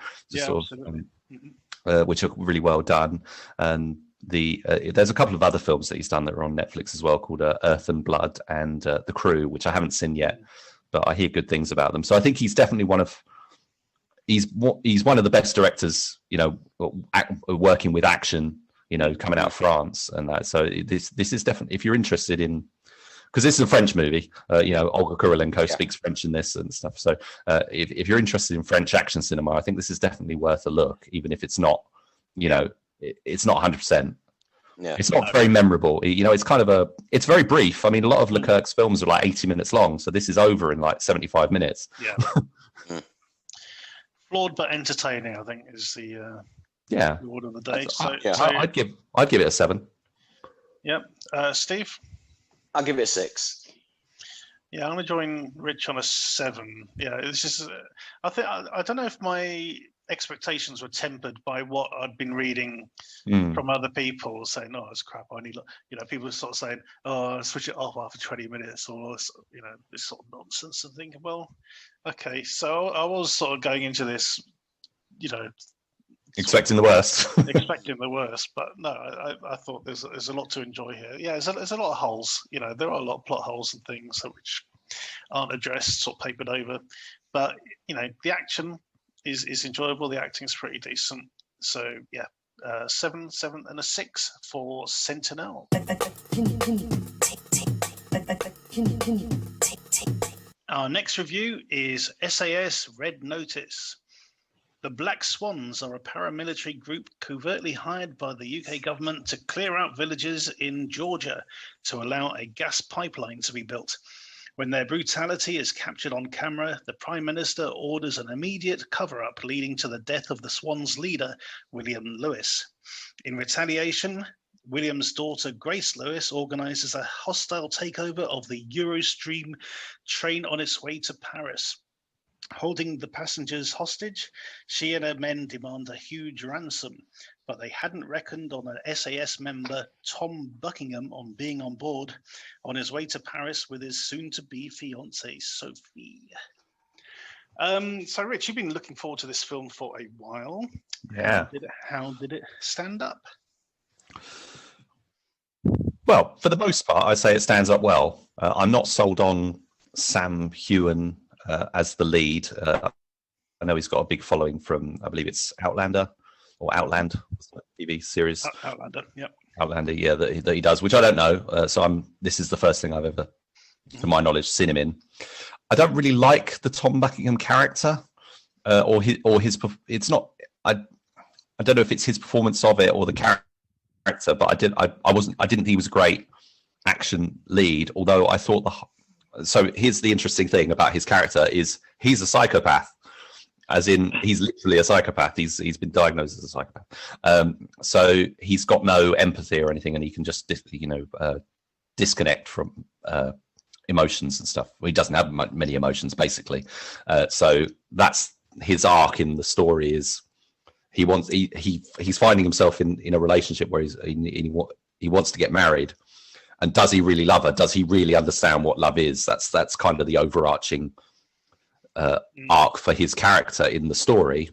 Which are really well done. And there's a couple of other films that he's done that are on Netflix as well, called Earth and Blood and The Crew, which I haven't seen yet, but I hear good things about them. So I think he's definitely one of the best directors, working with action, coming out of France and that. So this is definitely, if you're interested in, because this is a French movie, Olga Kurylenko speaks French in this and stuff. So if you're interested in French action cinema, I think this is definitely worth a look, even if it's not, it's not 100%. Yeah. It's not very memorable. It's very brief. I mean, a lot of Leclerc's films are like 80 minutes long. So this is over in like 75 minutes. Yeah. Flawed but entertaining, I think, is the word of the day. I'd give it a 7. Yep. Steve? I'll give it a 6. Yeah, I'm gonna join Rich on a 7. Yeah, it's just I don't know if my expectations were tempered by what I'd been reading from other people saying, "Oh, it's crap. I need," people sort of saying, "Oh, switch it off after 20 minutes," or this sort of nonsense. And thinking, well, okay, so I was sort of going into this, expecting the worst. expecting the worst, but no, I thought there's a lot to enjoy here. Yeah, there's a lot of holes. There are a lot of plot holes and things which aren't addressed, sort of papered over. But the action is enjoyable. The acting's pretty decent. So yeah, 7 and a 6 for Sentinelle. Our next review is SAS Red Notice. The Black Swans are a paramilitary group covertly hired by the UK government to clear out villages in Georgia to allow a gas pipeline to be built. When their brutality is captured on camera, the Prime Minister orders an immediate cover-up leading to the death of the Swans' leader, William Lewis. In retaliation, William's daughter, Grace Lewis, organises a hostile takeover of the Eurostream train on its way to Paris. Holding the passengers hostage, she and her men demand a huge ransom, but they hadn't reckoned on an SAS member, Tom Buckingham, on being on board on his way to Paris with his soon-to-be fiancée, Sophie. So, Rich, you've been looking forward to this film for a while. Yeah. How did it stand up? Well, for the most part, I say it stands up well. I'm not sold on Sam Heughan as the lead. I know he's got a big following from, I believe it's Outlander or Outland TV series. Outlander, yeah. Outlander, yeah, that he does, which I don't know. So this is the first thing I've ever, to my knowledge, seen him in. I don't really like the Tom Buckingham character, or his. It's not. I don't know if it's his performance of it or the character, but I didn't think he was a great action lead. Although I thought So here's the interesting thing about his character is he's a psychopath, as in he's literally a psychopath. He's been diagnosed as a psychopath. So he's got no empathy or anything, and he can just disconnect from emotions and stuff. Well, he doesn't have many emotions, basically. So that's his arc in the story. Is he's finding himself in a relationship where he wants to get married. And does he really love her? Does he really understand what love is? That's kind of the overarching arc for his character in the story.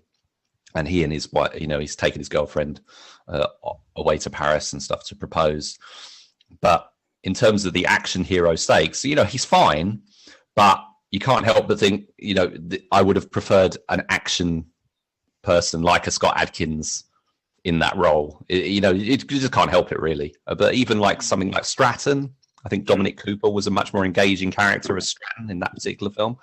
And he and his wife, he's taken his girlfriend away to Paris and stuff to propose. But in terms of the action hero stakes, he's fine, but you can't help but think, I would have preferred an action person like a Scott Adkins in that role. You just can't help it, really. But even like something like Stratton, I think Dominic Cooper was a much more engaging character as Stratton in that particular film,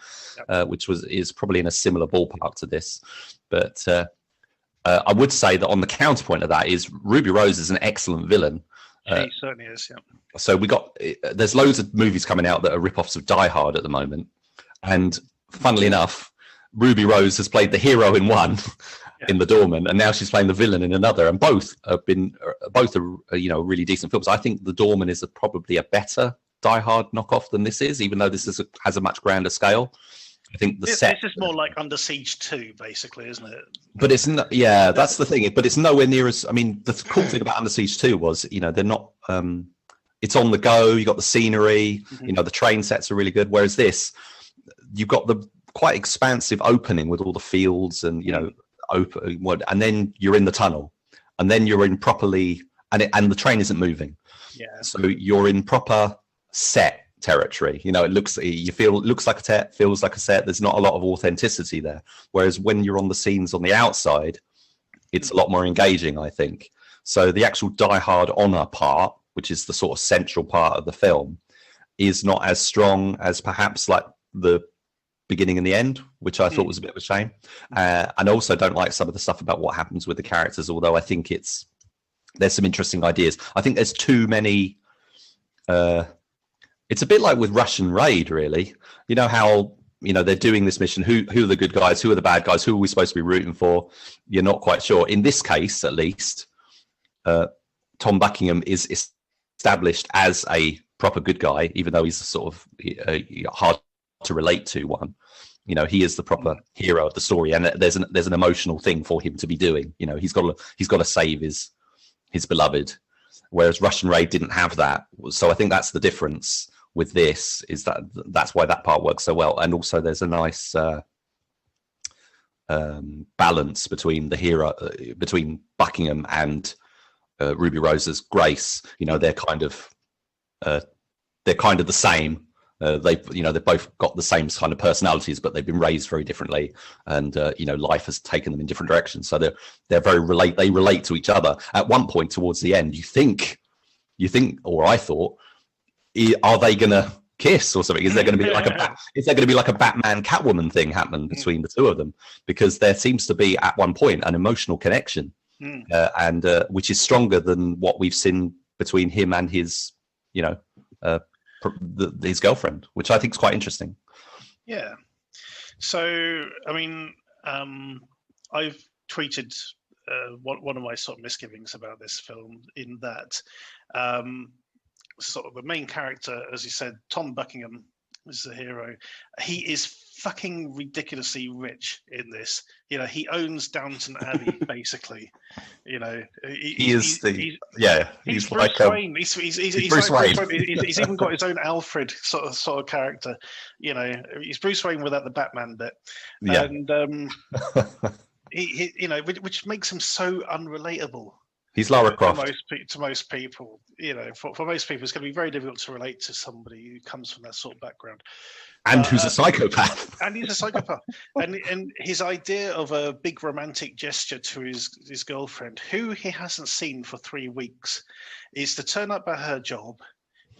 which is probably in a similar ballpark to this. But I would say that on the counterpoint of that is Ruby Rose is an excellent villain. He certainly is, yeah. So there's loads of movies coming out that are rip-offs of Die Hard at the moment. And funnily enough, Ruby Rose has played the hero in one in The Doorman, and now she's playing the villain in another. And both are really decent films. I think The Doorman is probably a better Die Hard knockoff than this is, even though this has a much grander scale. I think this is more like Under Siege 2, basically, isn't it? But it's not. Yeah, that's the thing. But it's nowhere near as. I mean, the cool thing about Under Siege 2 was, they're not. It's on the go. You got the scenery. Mm-hmm. The train sets are really good. Whereas this, you've got the quite expansive opening with all the fields and open, and then you're in the tunnel, and then you're in properly, and the train isn't moving. Yeah. So you're in proper set territory. It looks like a set, feels like a set. There's not a lot of authenticity there. Whereas when you're on the scenes on the outside, it's a lot more engaging, I think. So the actual Die Hard honor part, which is the sort of central part of the film, is not as strong as perhaps like the beginning and the end, which I thought was a bit of a shame. And I also don't like some of the stuff about what happens with the characters, although I think there's some interesting ideas. I think there's too many. It's a bit like with Russian Raid, really. How they're doing this mission. Who are the good guys? Who are the bad guys? Who are we supposed to be rooting for? You're not quite sure. In this case, at least, Tom Buckingham is established as a proper good guy, even though he's sort of hard to relate to one. You know, he is the proper hero of the story, and there's an emotional thing for him to be doing. You know, he's got to save his beloved, whereas Russian Ray didn't have that. So I think that's the difference with this, is that's why that part works so well. And also there's a nice balance between the hero, between Buckingham and Ruby Rose's Grace. You know, they're kind of the same. They've both got the same kind of personalities, but they've been raised very differently, and life has taken them in different directions. So they relate to each other. At one point towards the end, you think, or I thought, are they gonna kiss or something? Is there going to be like a Batman Catwoman thing happening between the two of them? Because there seems to be at one point an emotional connection, and which is stronger than what we've seen between him and his, his girlfriend, which I think is quite interesting. Yeah. So, I mean, I've tweeted one of my sort of misgivings about this film, in that sort of the main character, as you said, Tom Buckingham is the hero. He is fucking ridiculously rich in this. You know, he owns Downton Abbey, basically. You know, he's like Bruce Wayne. He's Bruce Wayne. He's even got his own Alfred sort of character. You know, he's Bruce Wayne without the Batman bit. Yeah. And he which makes him so unrelatable. He's Lara Croft. To most people, you know, for most people, it's going to be very difficult to relate to somebody who comes from that sort of background. And who's a psychopath. And he's a psychopath. and his idea of a big romantic gesture to his girlfriend, who he hasn't seen for 3 weeks, is to turn up at her job,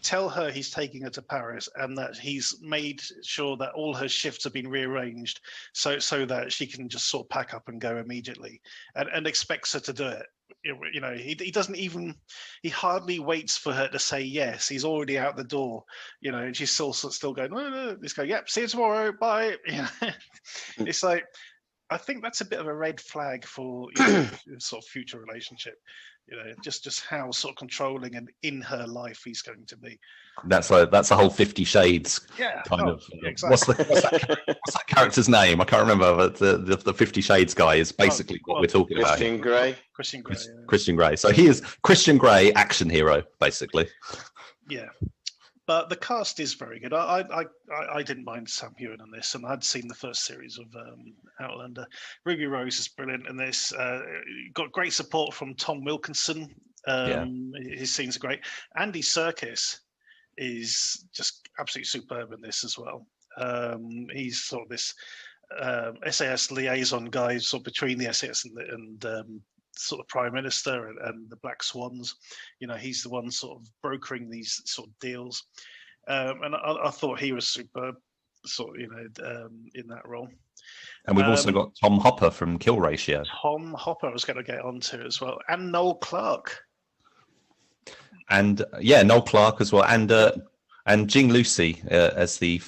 tell her he's taking her to Paris, and that he's made sure that all her shifts have been rearranged so that she can just sort of pack up and go immediately, and expects her to do it. You know, he doesn't even, he hardly waits for her to say yes. He's already out the door, you know, and she's still going, no. This guy, yep, see you tomorrow, bye. You know, it's like, I think that's a bit of a red flag for sort of future relationship. You know, just how sort of controlling and in her life he's going to be. That's a whole 50 Shades kind of. Exactly. What's that character's name? I can't remember. But the 50 Shades guy is basically what we're talking about. Christian Grey. So he is Christian Grey, action hero, basically. Yeah. But the cast is very good. I didn't mind Sam Heughan in this, and I'd seen the first series of Outlander. Ruby Rose is brilliant in this. Got great support from Tom Wilkinson. His scenes are great. Andy Serkis is just absolutely superb in this as well. He's sort of this SAS liaison guy, sort of between the SAS and sort of Prime Minister and the Black Swans. You know, he's the one sort of brokering these sort of deals. And I thought he was superb, sort of, in that role. And we've also got Tom Hopper from Kill Ratio. Tom Hopper I was going to get onto as well. And Noel Clarke. And Noel Clarke as well. And Jing Lucy as the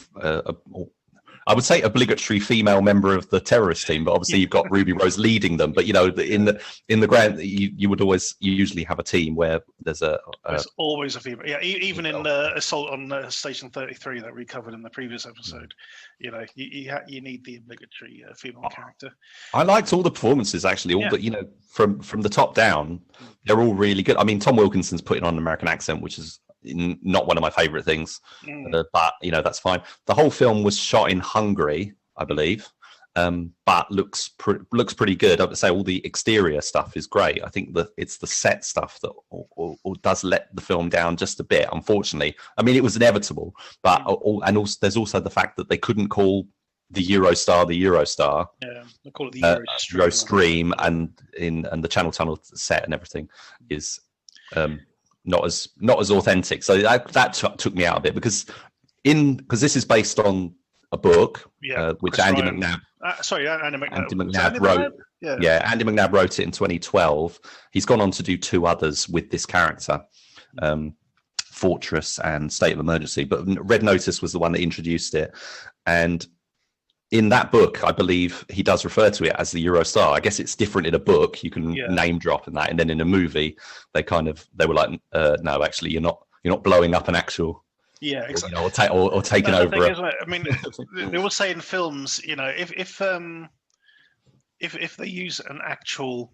I would say obligatory female member of the terrorist team, but obviously you've got Ruby Rose leading them. But in the ground, you usually have a team where there's always a female. Yeah, even in Assault on Station 33 that we covered in the previous episode, you know, you need the obligatory female character. I liked all the performances actually. From the top down, they're all really good. I mean, Tom Wilkinson's putting on an American accent, which is not one of my favorite things, but that's fine. The whole film was shot in Hungary, I believe, but looks pretty good. I would say all the exterior stuff is great. I think that it's the set stuff that or does let the film down just a bit, unfortunately. I mean, it was inevitable, but there's also the fact that they couldn't call the Eurostar. Yeah, they call it the Eurostream, and the Channel Tunnel set and everything is not as authentic. So that took me out a bit, because this is based on a book, which Andy McNab. Andy McNab wrote. Andy McNab wrote it in 2012. He's gone on to do 2 others with this character, Fortress and State of Emergency. But Red Notice was the one that introduced it, and in that book, I believe he does refer to it as the Eurostar. I guess it's different in a book. You can name drop in that, and then in a movie, they were like, no, actually, you're not you're not blowing up an actual. Yeah, exactly. Or taking over. Thing, isn't it? I mean, they will say in films, if they use an actual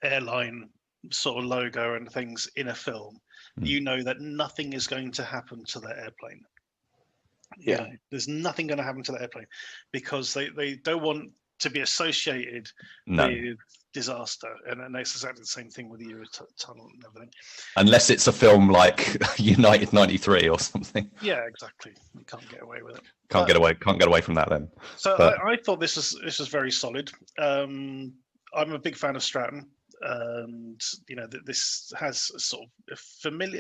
airline sort of logo and things in a film, you know that nothing is going to happen to that airplane. Yeah, there's nothing going to happen to that airplane because they don't want to be associated with disaster, and it's exactly the same thing with the Eurotunnel and everything. Unless it's a film like United 93 or something. Yeah, exactly. You can't get away with it. Can't get away from that then. So I thought this was very solid. I'm a big fan of Stratton, and this has a sort of a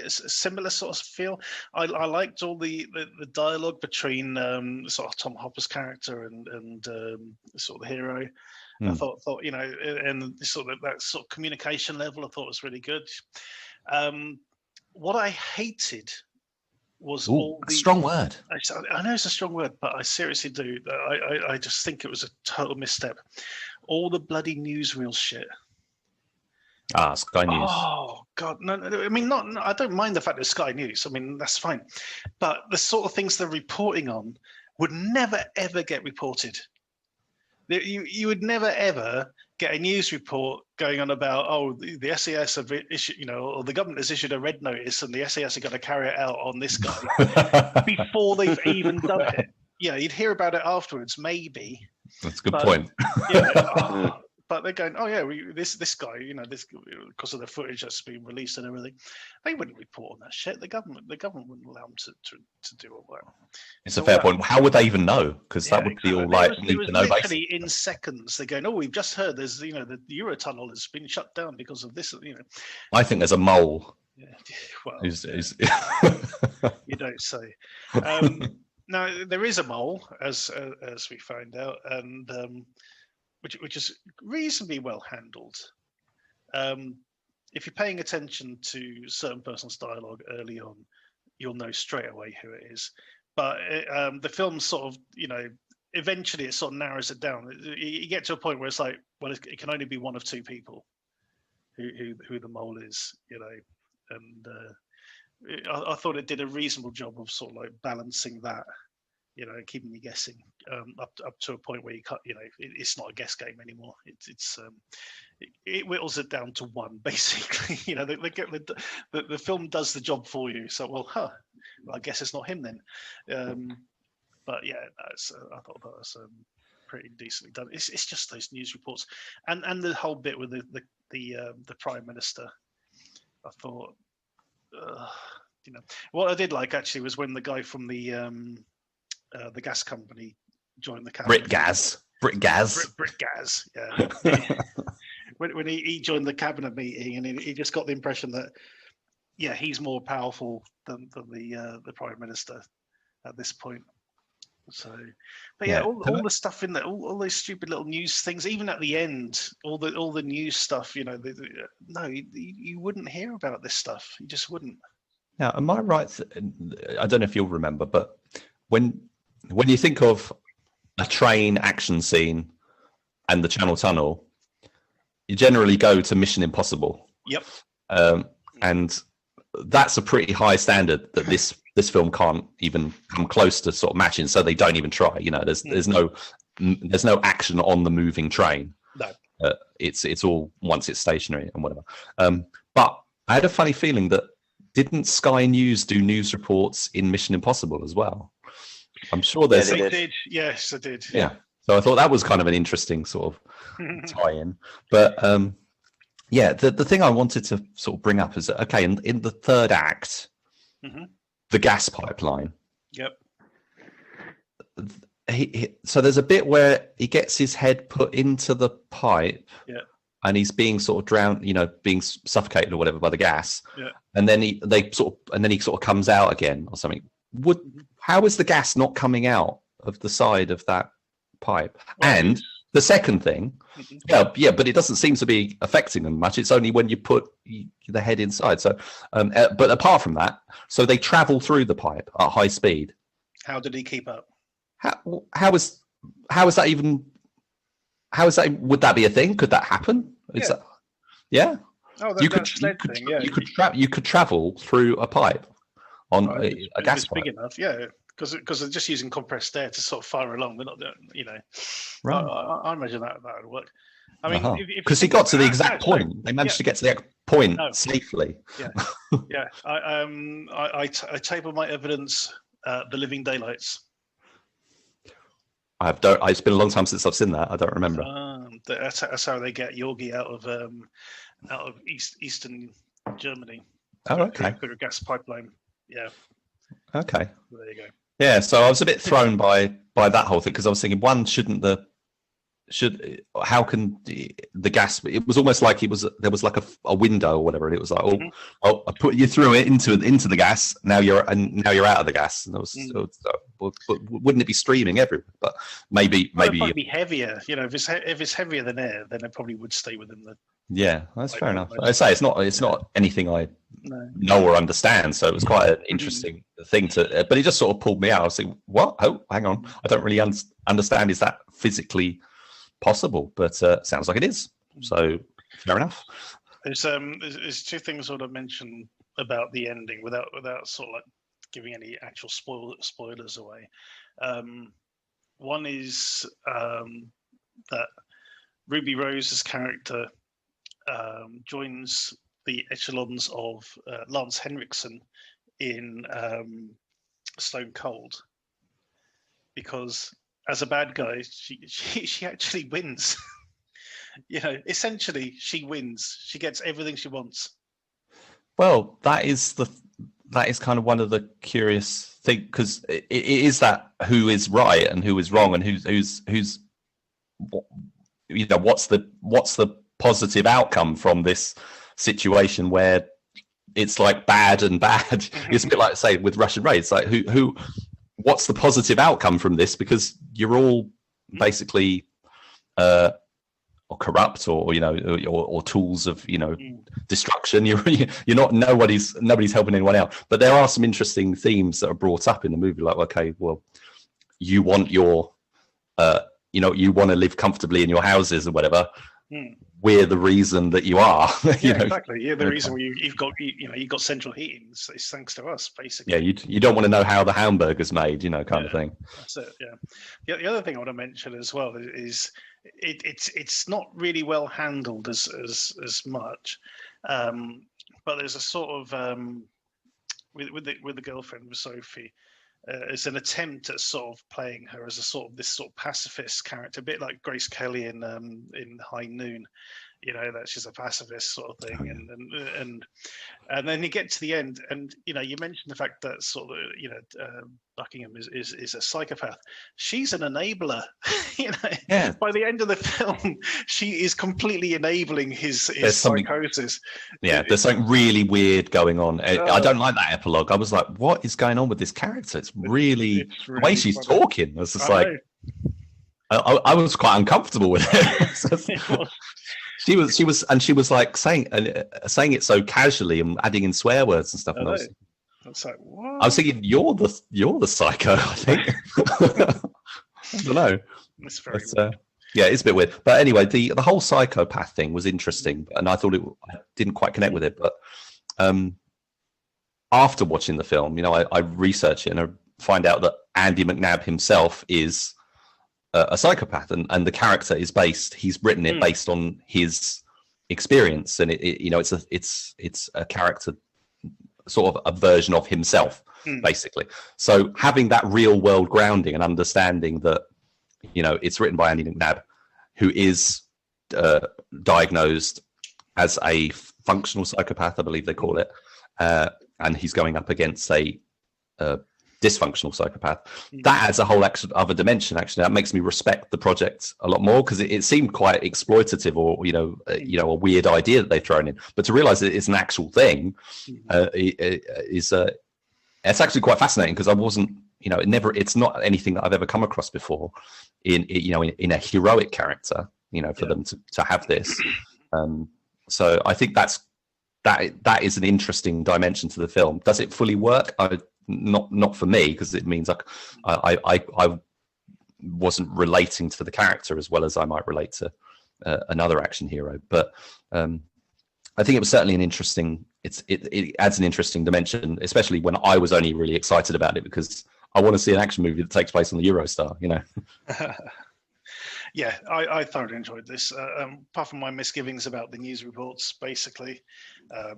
similar sort of feel. I liked all the dialogue between sort of Tom Hopper's character and sort of the hero. I thought and sort of that sort of communication level I thought was really good. What I hated was a strong word. I know it's a strong word, but I seriously do. I just think it was a total misstep. All the bloody newsreel shit. Sky News. Oh God, no! I mean, I don't mind the fact it's Sky News. I mean, that's fine. But the sort of things they're reporting on would never ever get reported. You would never ever get a news report going on about the SAS have issued, or the government has issued a red notice and the SAS are going to carry it out on this guy before they've even done it. Yeah, you'd hear about it afterwards, maybe. That's a good point. Yeah. But they're going, this guy, this because of the footage that's been released and everything, they wouldn't report on that shit. The government wouldn't allow them to do all that. It's a fair point. How would they even know? Because that would be all like it was literally in seconds. They're going, we've just heard there's the Eurotunnel has been shut down because of this. I think there's a mole. Yeah, well, who's you don't say. Now there is a mole, as we find out, and. Which is reasonably well handled. If you're paying attention to certain person's dialogue early on, you'll know straight away who it is. But the film sort of, eventually it sort of narrows it down. You get to a point where it's like, well, it can only be one of two people who the mole is, And I thought it did a reasonable job of sort of like balancing that. Keeping you guessing up to a point where you cut. It's not a guess game anymore. It whittles it down to one basically. The film does the job for you. So well, I guess it's not him then. But yeah, I thought that was pretty decently done. It's just those news reports and the whole bit with the Prime Minister. I thought, what I did like actually was when the guy from the gas company joined the cabinet. Brit Gas, yeah. when he joined the cabinet meeting, and he just got the impression that, he's more powerful than the Prime Minister at this point. So, but all the stuff in there, all those stupid little news things, even at the end, all the news stuff, you wouldn't hear about this stuff. You just wouldn't. Now, am I right? I don't know if you'll remember, but when you think of a train action scene and the Channel Tunnel, you generally go to Mission Impossible. Yep. And that's a pretty high standard that this film can't even come close to sort of matching, so they don't even try. There's no action on the moving train. No. It's all once it's stationary and whatever. But I had a funny feeling that didn't Sky News do news reports in Mission Impossible as well? I'm sure there's. They did. Yes, they did. Yeah. So I thought that was kind of an interesting sort of tie-in. But the thing I wanted to sort of bring up is that, okay, in the third act, the gas pipeline. Yep. So there's a bit where he gets his head put into the pipe. Yeah. And he's being sort of drowned, being suffocated or whatever by the gas. Yeah. And then he sort of comes out again or something. How is the gas not coming out of the side of that pipe? Well, and the second thing, but it doesn't seem to be affecting them much. It's only when you put the head inside. So, but apart from that, so they travel through the pipe at high speed. How did he keep up? How is that even? How is that? Would that be a thing? Could that happen? Yeah. Oh, you could travel through a pipe. on a gas pipe. Big enough, yeah, because they're just using compressed air to sort of fire along. They're not, Right. I imagine that would work. I mean, because he got to the exact point. They managed to get to the point safely. Yeah, yeah. I table my evidence. The Living Daylights. It's been a long time since I've seen that. I don't remember. That's how they get Yorgi out of eastern Germany. Oh, okay. Through a gas pipeline. Yeah. Okay. There you go. Yeah. So I was a bit thrown by that whole thing because I was thinking, how can the gas? It was almost like there was like a window or whatever, and it was like, I put you through it into the gas. Now you're out of the gas. And but wouldn't it be streaming everywhere? But maybe it'd probably be heavier. If it's heavier than air, then it probably would stay within the. Yeah, that's fair enough. I say it's not anything I know or understand. So it was quite an interesting thing but it just sort of pulled me out. I was thinking, what? Oh, hang on, I don't really understand. Is that physically possible? But sounds like it is. So fair enough. There's two things I want to mention about the ending without sort of like giving any actual spoilers away. One is that Ruby Rose's character joins the echelons of Lance Henriksen in Stone Cold, because as a bad guy, she actually wins. Essentially, she wins. She gets everything she wants. Well, that is kind of one of the curious things, because it is that who is right and who is wrong, and who's what's the positive outcome from this situation where it's like bad and bad. It's a bit like, say, with Russian raids, like what's the positive outcome from this? Because you're all basically or corrupt, or tools of destruction. You're not nobody's helping anyone out. But there are some interesting themes that are brought up in the movie, like, okay, well, you want your you want to live comfortably in your houses or whatever. We're the reason that you are. Exactly. You're the reason you've got central heating. It's thanks to us, basically. Yeah, you don't want to know how the hamburger's made, kind of thing. That's it. Yeah. The other thing I want to mention as well is it's not really well handled as much, but there's a sort of with the girlfriend, with Sophie. It's an attempt at sort of playing her as this sort of pacifist character, a bit like Grace Kelly in High Noon, that she's a pacifist sort of thing, and then you get to the end, and you mentioned the fact that sort of Buckingham is a psychopath. She's an enabler. By the end of the film, she is completely enabling his psychosis. There's something really weird going on. I don't like that epilogue. I was like, what is going on with this character? It's really the way she's talking. It's just like I was quite uncomfortable with it. She was like saying it so casually and adding in swear words and stuff. And I was like, what? I was thinking, you're the psycho, I think. I don't know. It's very yeah, it's a bit weird. But anyway, the whole psychopath thing was interesting, and I thought I didn't quite connect with it. But after watching the film, I research it and I find out that Andy McNab himself is a psychopath, and the character is he's written it based on his experience, and it's a character, sort of a version of himself, basically. So having that real world grounding and understanding that it's written by Andy McNab, who is diagnosed as a functional psychopath, I believe they call it, and he's going up against a dysfunctional psychopath. That adds a whole other dimension. Actually, that makes me respect the project a lot more, because it seemed quite exploitative, or a weird idea that they've thrown in. But to realize that it's an actual thing it's actually quite fascinating, because I wasn't, it's not anything that I've ever come across before in a heroic character. For them to have this. So I think that is an interesting dimension to the film. Does it fully work? Not for me, because it means I wasn't relating to the character as well as I might relate to another action hero. But I think it was certainly an interesting it adds an interesting dimension, especially when I was only really excited about it because I want to see an action movie that takes place on the Eurostar, you know. Yeah, I thoroughly enjoyed this. Apart from my misgivings about the news reports, basically.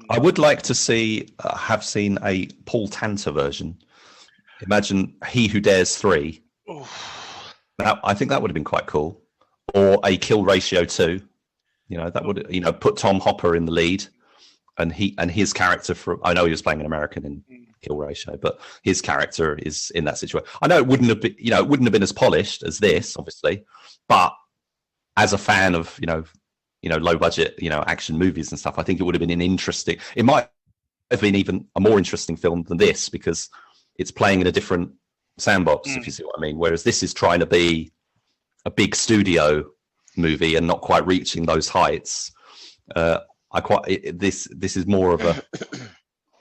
I would like to have seen a Paul Tanter version. Imagine He Who Dares 3. Now, I think that would have been quite cool. Or a Kill Ratio 2. You know, that would, you know, put Tom Hopper in the lead, and his character from, I know he was playing an American in Kill Ratio, but his character is in that situation. I know it wouldn't have been, you know, it wouldn't have been as polished as this, obviously, but as a fan of, you know, low budget, you know, action movies and stuff, I think it would have been an interesting. It might have been even a more interesting film than this because it's playing in a different sandbox, if you see what I mean. Whereas this is trying to be a big studio movie and not quite reaching those heights. This is more of a.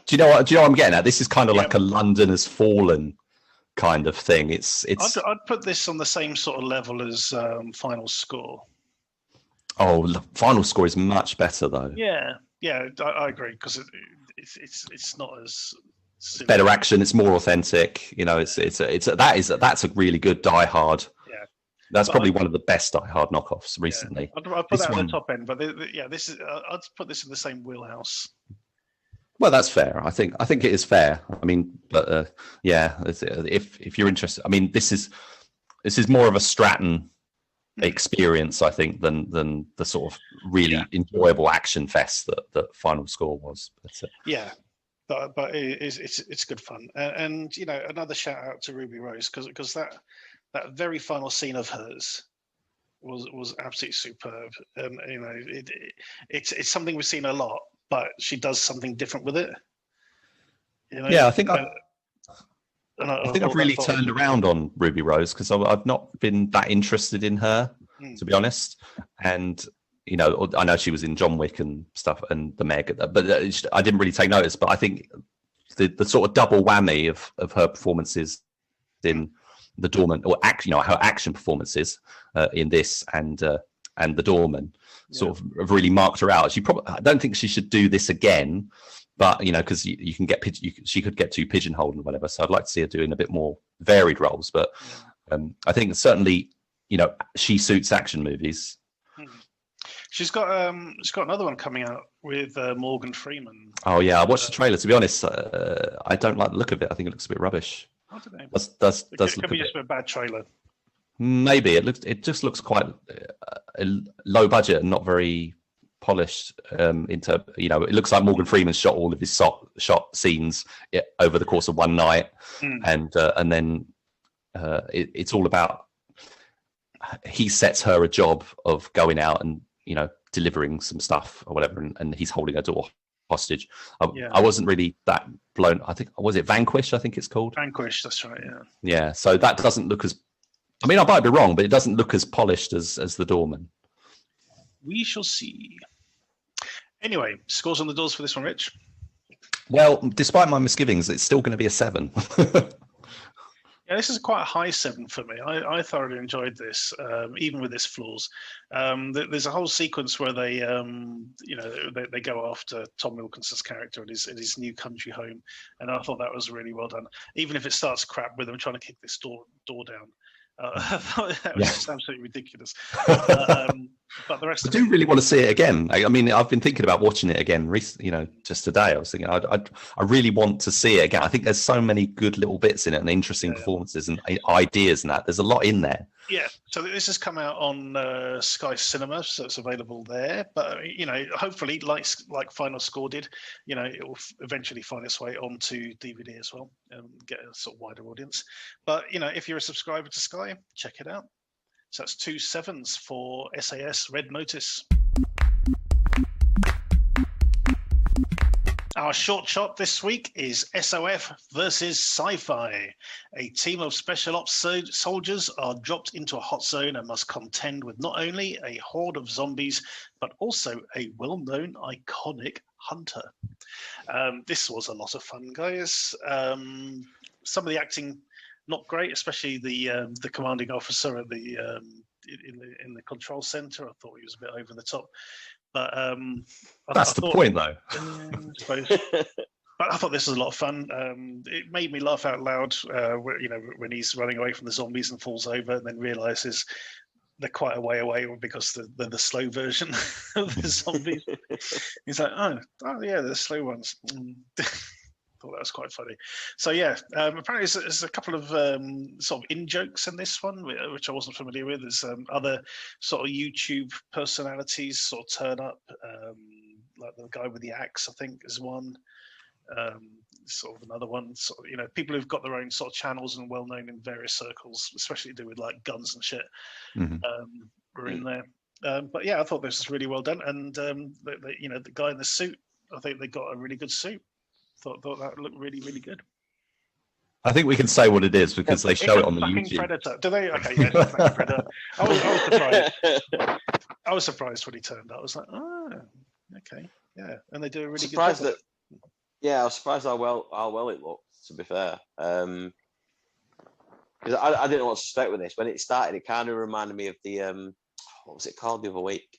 Do you know what I'm getting at? This is kind of like a London Has Fallen kind of thing. I'd put this on the same sort of level as Final Score. Oh, Final Score is much better though. Yeah, I agree because it's not as silly. Better action. It's more authentic. You know, that's a really good Die Hard. Yeah, that's probably one of the best Die Hard knockoffs recently. I'd put that on the top end, but this is. I'd put this in the same wheelhouse. Well, that's fair. I think it is fair. I mean, but if you're interested, I mean, this is more of a Stratton experience, I think, than the sort of really enjoyable action fest that Final Score was. But it's good fun, and you know, another shout out to Ruby Rose because that very final scene of hers was absolutely superb, and you know, it's something we've seen a lot, but she does something different with it. You know? Yeah, I think I've really turned around on Ruby Rose because I've not been that interested in her, to be honest. And you know, I know she was in John Wick and stuff and The Meg, but I didn't really take notice. But I think the sort of double whammy of her performances in The Doorman, or her action performances in this and The Doorman, sort of have really marked her out. I don't think she should do this again, but you know, because you can get she could get too pigeonholed and whatever. So I'd like to see her doing a bit more varied roles. But I think certainly, you know, she suits action movies. She's got another one coming out with Morgan Freeman. Oh yeah, I watched the trailer. To be honest, I don't like the look of it. I think it looks a bit rubbish. I don't know. Does could be just a bad trailer. Maybe it just looks quite low budget and not very polished. You know, it looks like Morgan Freeman shot all of his shot scenes over the course of one night, and then it's all about he sets her a job of going out and, you know, delivering some stuff or whatever, and he's holding her door hostage. I wasn't really that blown. I think, was it Vanquish? I think it's called Vanquish. That's right. Yeah. So that doesn't look as. I mean, I might be wrong, but it doesn't look as polished as The Doorman. We shall see. Anyway, scores on the doors for this one, Rich. Well, despite my misgivings, it's still going to be a 7. Yeah, this is quite a high 7 for me. I thoroughly enjoyed this, even with its flaws. There's a whole sequence where they go after Tom Wilkinson's character at his new country home, and I thought that was really well done. Even if it starts crap with them trying to kick this door down. I thought that was just absolutely ridiculous. But the rest I do really want to see it again. I mean, I've been thinking about watching it again recently, you know, just today. I was thinking I really want to see it again. I think there's so many good little bits in it and interesting performances and ideas and that. There's a lot in there. Yeah, so this has come out on Sky Cinema, so it's available there. But you know, hopefully, like Final Score did, you know, it will eventually find its way onto DVD as well and get a sort of wider audience. But you know, if you're a subscriber to Sky, check it out. So that's 2 7s for Sas Red Notice. Our short shot this week is SOF versus Sci-Fi. A team of special ops soldiers are dropped into a hot zone and must contend with not only a horde of zombies, but also a well-known iconic hunter. This was a lot of fun, guys. Some of the acting not great, especially the commanding officer at the in the control center. I thought he was a bit over the top. But that's the point, though. I suppose. But I thought this was a lot of fun. It made me laugh out loud. When he's running away from the zombies and falls over, and then realizes they're quite a way away because they're the slow version of the zombies. He's like, oh yeah, they're the slow ones. Thought that was quite funny. So yeah, apparently there's a couple of sort of in-jokes in this one, which I wasn't familiar with. There's other sort of YouTube personalities sort of turn up, like the guy with the axe, I think, is one. Sort of another one, sort of, people who've got their own sort of channels and well known in various circles, especially to do with like guns and shit, were in there. But yeah, I thought this was really well done, and the guy in the suit, I think they got a really good suit. Thought that looked really, really good. I think we can say what it is because they show it on the fucking YouTube. Predator. Do they? Okay, yeah, it's a fucking Predator. I was surprised. I was surprised when he turned up. I was like, oh, okay, yeah, and they do a really good job. Yeah, I was surprised how well it looked. To be fair, because I didn't know what to expect with this. When it started, it kind of reminded me of the what was it called the other week?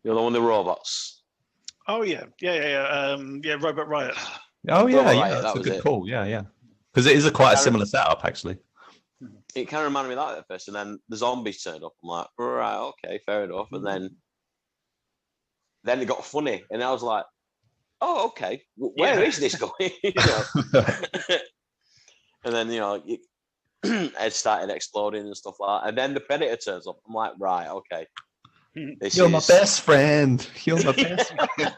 The one, the robots. Oh yeah. Robot Riot. Oh yeah, Robot yeah, Riot, that's that a good it. call. Yeah, because it is quite a similar setup actually. It kind of reminded me of that at first, and then the zombies turned up. I'm like, right, okay, fair enough. And then it got funny, and I was like, oh, okay, where is this going? And then it started exploding and stuff like that. And then the Predator turns up. I'm like, right, okay. You're my best friend. You're my best friend.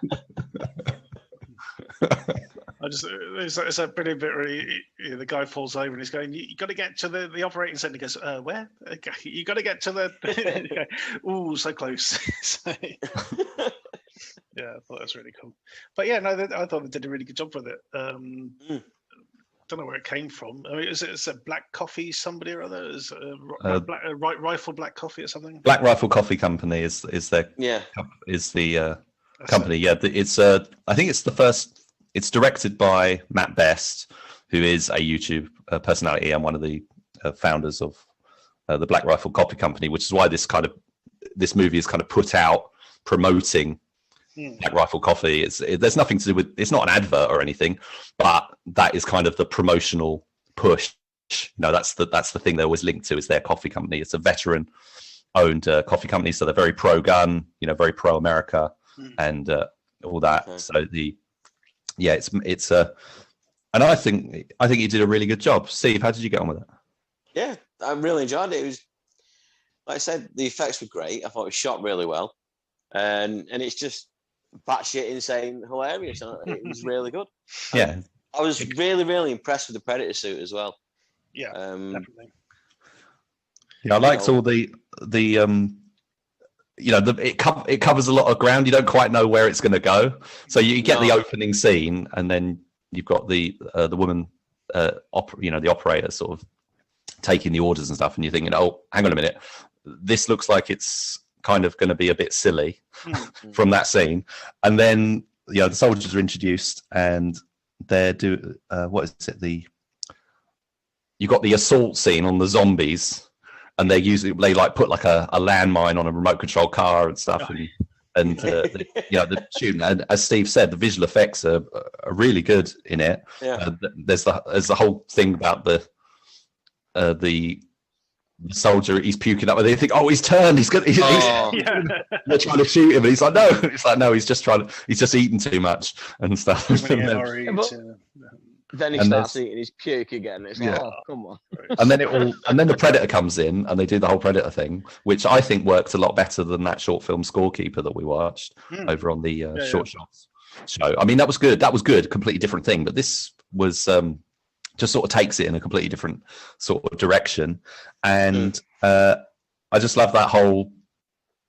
There's a bit where the guy falls over and he's going, you got to get to the operating center. He goes, where? Okay, you got to get to the. Ooh, so close. Yeah, I thought that was really cool. But yeah, no, I thought they did a really good job with it. Don't know where it came from. I mean, is it Black Coffee somebody or other? Is Rifle Black Coffee or something? Black Rifle Coffee Company is the company. Yeah, it's I think it's the first. It's directed by Matt Best, who is a YouTube personality and one of the founders of the Black Rifle Coffee Company, which is why this movie is kind of put out promoting Black Rifle Coffee. There's nothing to do with, it's not an advert or anything, but that is kind of the promotional push. That's the thing they always link to, is their coffee company. It's a veteran owned coffee company, so they're very pro gun, very pro America and all that. Okay. So it's and I think you did a really good job. Steve, how did you get on with it? Yeah, I really enjoyed it. It was, like I said, the effects were great. I thought it was shot really well, and it's just batshit insane, hilarious. It was really good. Yeah, I was really, really impressed with the Predator suit as well. Yeah, definitely. Yeah, I liked all the it covers a lot of ground. You don't quite know where it's going to go, so you get the opening scene, and then you've got the woman, the operator, sort of taking the orders and stuff, and you're thinking, oh, hang on a minute, this looks like it's kind of going to be a bit silly from that scene, and then the soldiers are introduced, and they're what is it? You got the assault scene on the zombies, and they put like a landmine on a remote control car and stuff, and the shooting. And as Steve said, the visual effects are really good in it. Yeah. There's the whole thing about the soldier, he's puking up, and they think, oh, he's turned, they're trying to shoot him, and he's like, no, he's just eating too much and stuff. Then he starts eating his puke again. It's like, oh, come on. And then the Predator comes in, and they do the whole Predator thing, which I think worked a lot better than that short film Scorekeeper that we watched over on the Short Shots show. I mean, that was good. Completely different thing. But this was just sort of takes it in a completely different sort of direction. And I just love that whole,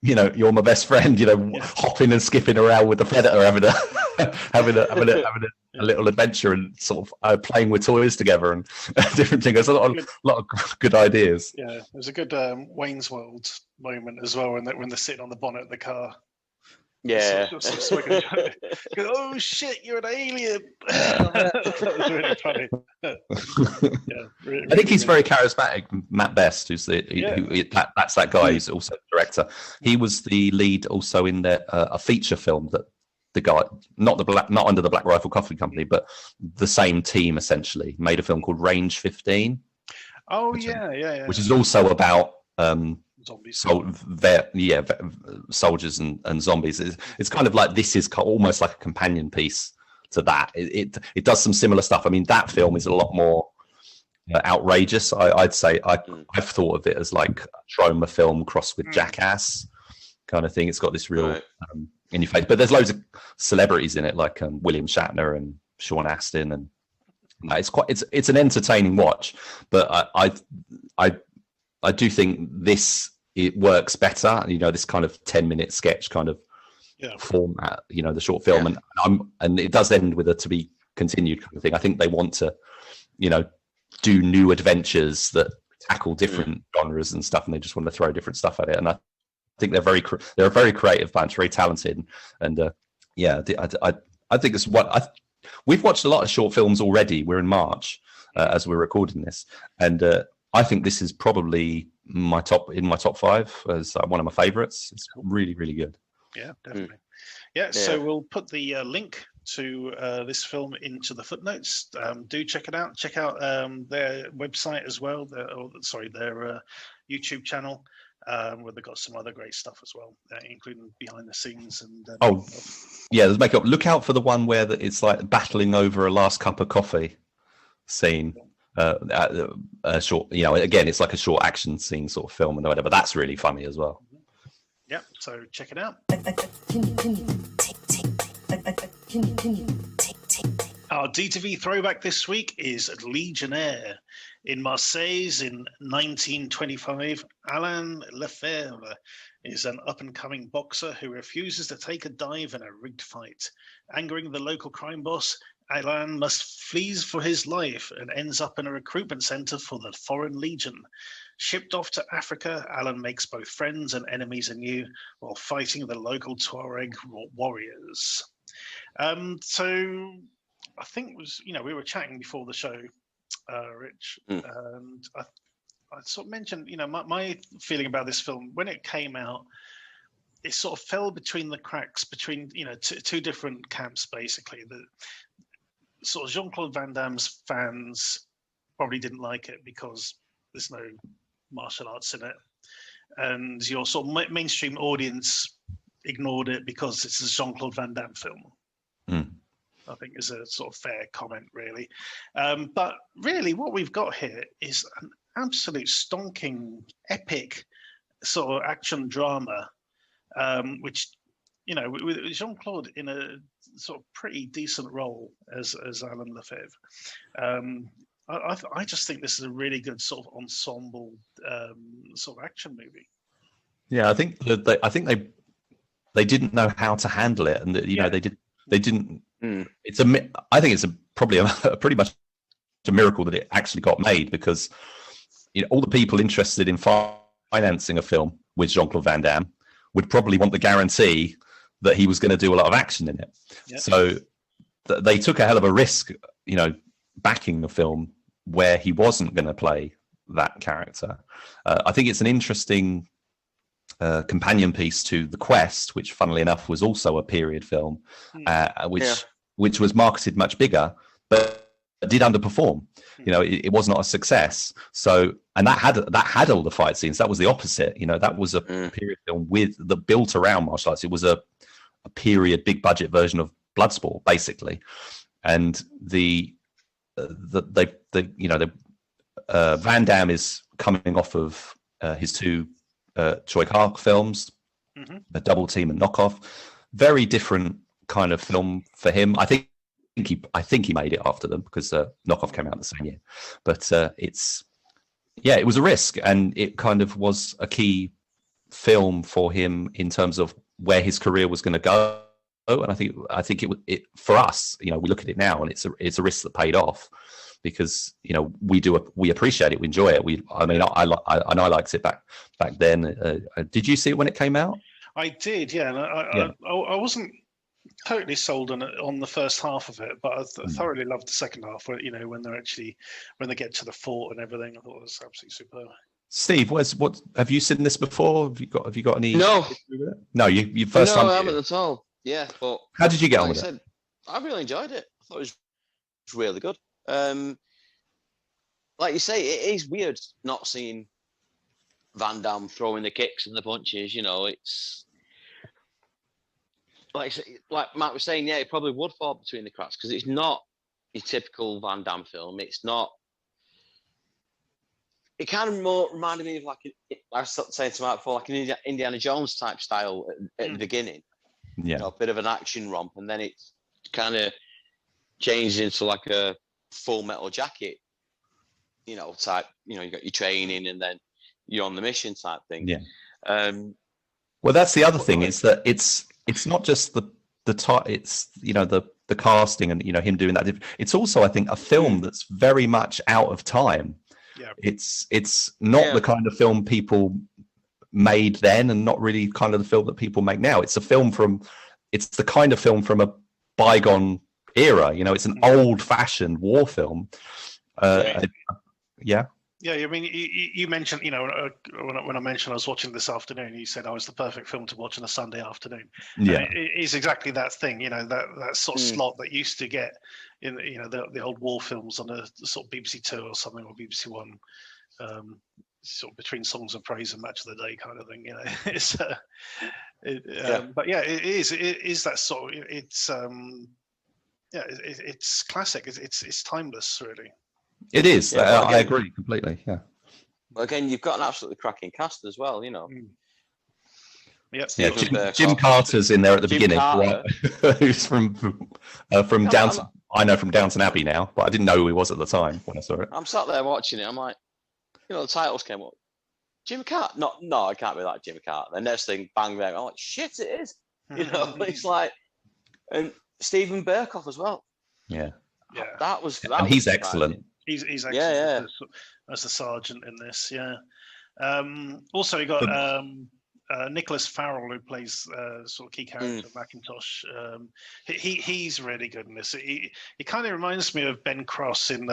you're my best friend, hopping and skipping around with the Predator, having a little adventure and sort of playing with toys together and different things. There's a lot of good ideas. Yeah, there's a good Wayne's World moment as well when they're sitting on the bonnet of the car. Yeah. Got some smoking. Oh shit, you're an alien. That was really funny. I think he's very charismatic. Matt Best, who's that's that guy who's also the director. He was the lead also in a feature film that the guy, not under the Black Rifle Coffee Company, but the same team essentially made a film called Range 15. Oh, which is also about zombies. Soldiers and zombies. It's kind of like, this is almost like a companion piece to that. It does some similar stuff. I mean, that film is a lot more outrageous. I'd say I've thought of it as like a trauma film crossed with Jackass kind of thing. It's got this real in your face, but there's loads of celebrities in it, like William Shatner and Sean Astin, and it's an entertaining watch. But I do think it works better. You know, this kind of 10-minute sketch kind of format. You know, the short film, and it does end with a to be continued kind of thing. I think they want to, you know, do new adventures that tackle different genres and stuff, and they just want to throw different stuff at it. And I think they're a very creative bunch, very talented, and I think it's we've watched a lot of short films already. We're in March as we're recording this, and I think this is probably my top 5 as one of my favorites. It's really, really good. Yeah, definitely. So we'll put the link to this film into the footnotes. Do check it out. Check out their website as well. Their YouTube channel, where they've got some other great stuff as well, including behind the scenes and. There's makeup. Look out for the one where it's like battling over a last cup of coffee scene. A short, you know, again, it's like a short action scene sort of film and whatever. That's really funny as well. Yeah, so check it out. Our D2V throwback this week is Legionnaire. In Marseille in 1925, Alain Lefebvre is an up-and-coming boxer who refuses to take a dive in a rigged fight. Angering the local crime boss, Alain must flee for his life and ends up in a recruitment center for the Foreign Legion. Shipped off to Africa, Alain makes both friends and enemies anew while fighting the local Tuareg warriors. So I think we were chatting before the show, Rich, and I sort of mentioned, my feeling about this film when it came out. It sort of fell between the cracks between two different camps basically. The sort of Jean-Claude Van Damme's fans probably didn't like it because there's no martial arts in it, and your sort of mainstream audience ignored it because it's a Jean-Claude Van Damme film. I think is a sort of fair comment, really. But really, what we've got here is an absolute stonking, epic sort of action drama, which, with Jean-Claude in a sort of pretty decent role as Alain Lefebvre. I just think this is a really good sort of ensemble sort of action movie. Yeah, I think they didn't know how to handle it, and they didn't. I think it's probably a pretty much a miracle that it actually got made, because all the people interested in financing a film with Jean-Claude Van Damme would probably want the guarantee that he was going to do a lot of action in it. Yep. So they took a hell of a risk, backing the film where he wasn't going to play that character. I think it's an interesting companion piece to The Quest, which funnily enough was also a period film, which was marketed much bigger, but did underperform. It was not a success. So, and that had all the fight scenes. That was the opposite. That was a period film that built around martial arts. It was a period big budget version of Bloodsport, basically. And Van Damme is coming off of his two Choi Hark films, The Double Team and Knockoff. Very different kind of film for him. I think he made it after them, because Knockoff came out the same year. But it was a risk, and it kind of was a key film for him in terms of where his career was going to go. And I think it for us, we look at it now, and it's a risk that paid off, because we appreciate it, we enjoy it. I liked it back then. Did you see it when it came out? I did, yeah. And I wasn't totally sold on the first half of it, but I thoroughly loved the second half. Where when they get to the fort and everything, I thought it was absolutely superb. Steve, what have you seen this before? Have you got any? No, no. You first time. No, I haven't at all. Yeah, but how did you get on with it? I really enjoyed it. I thought it was really good. Like you say, it is weird not seeing Van Damme throwing the kicks and the punches. It's like Matt was saying. Yeah, it probably would fall between the cracks because it's not your typical Van Damme film. It's not. It kind of more reminded me of like I was saying to Matt before, like an Indiana Jones type style at the beginning. Yeah, a bit of an action romp, and then it kind of changed into like a Full Metal Jacket, type. You got your training, and then you're on the mission type thing. Yeah. Well, that's the other thing is that it's not just the it's the casting and him doing that. It's also, I think, a film that's very much out of time. Yeah. It's not the kind of film people made then, and not really kind of the film that people make now. It's the kind of film from a bygone era. It's an old-fashioned war film. Yeah. Yeah, I mean, you mentioned, when I mentioned I was watching this afternoon, you said, it's the perfect film to watch on a Sunday afternoon. Yeah, it is exactly that thing, that sort of slot that used to get in, the old war films on a sort of BBC Two or something, or BBC One, sort of between songs of praise and match of the day kind of thing. It's, but yeah, it is that sort of, it's classic. It's timeless, really. It is. I agree completely. Yeah. Well, again, you've got an absolutely cracking cast as well. Yep. Yeah. Jim Carter's in there at the beginning, who's from Downton. I know from Downton Abbey now, but I didn't know who he was at the time when I saw it. I'm sat there watching it. I'm like, the titles came up. Jim Carter? No, it can't be like Jim Carter. The next thing, bang, bang. I'm like, shit, it is. It's like, and Stephen Burkoff as well. Yeah. Yeah. That was he's excellent. He's excellent as the sergeant in this. Yeah. Also, you got Nicholas Farrell, who plays sort of key character Macintosh. He's really good in this. He kind of reminds me of Ben Cross in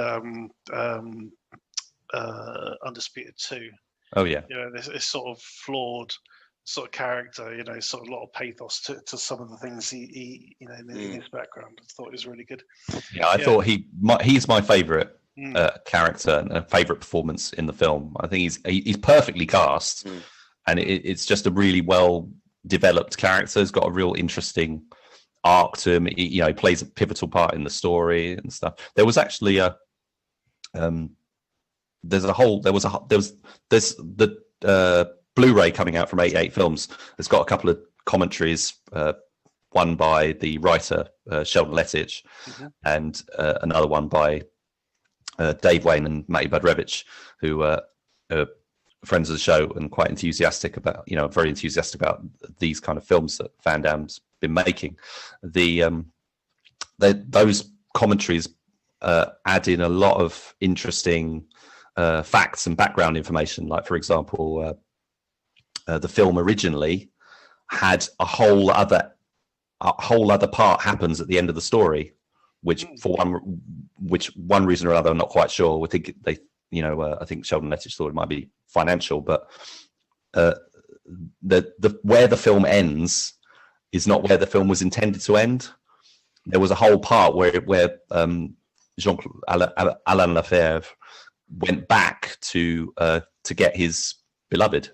Undisputed 2. Oh yeah. This sort of flawed sort of character. Sort of a lot of pathos to some of the things he in his background. I thought it was really good. Yeah, I thought he's my favourite character and a favourite performance in the film. I think he's perfectly cast, and it's just a really well developed character. He's got a real interesting arc to him. He plays a pivotal part in the story and stuff. There was actually there's the Blu-ray coming out from 88 Films. It's got a couple of commentaries, one by the writer Sheldon Lettich, and another one by Dave Wayne and Matty Budrevich, who are friends of the show and quite enthusiastic about, very enthusiastic about these kind of films that Van Damme's been making. Those commentaries add in a lot of interesting facts and background information. Like, for example, the film originally had a whole other part happens at the end of the story, which for one reason or another, I'm not quite sure. I think I think Sheldon Lettich thought it might be financial, but the where the film ends is not where the film was intended to end. There was a whole part where Alain Lefebvre went back to get his beloved,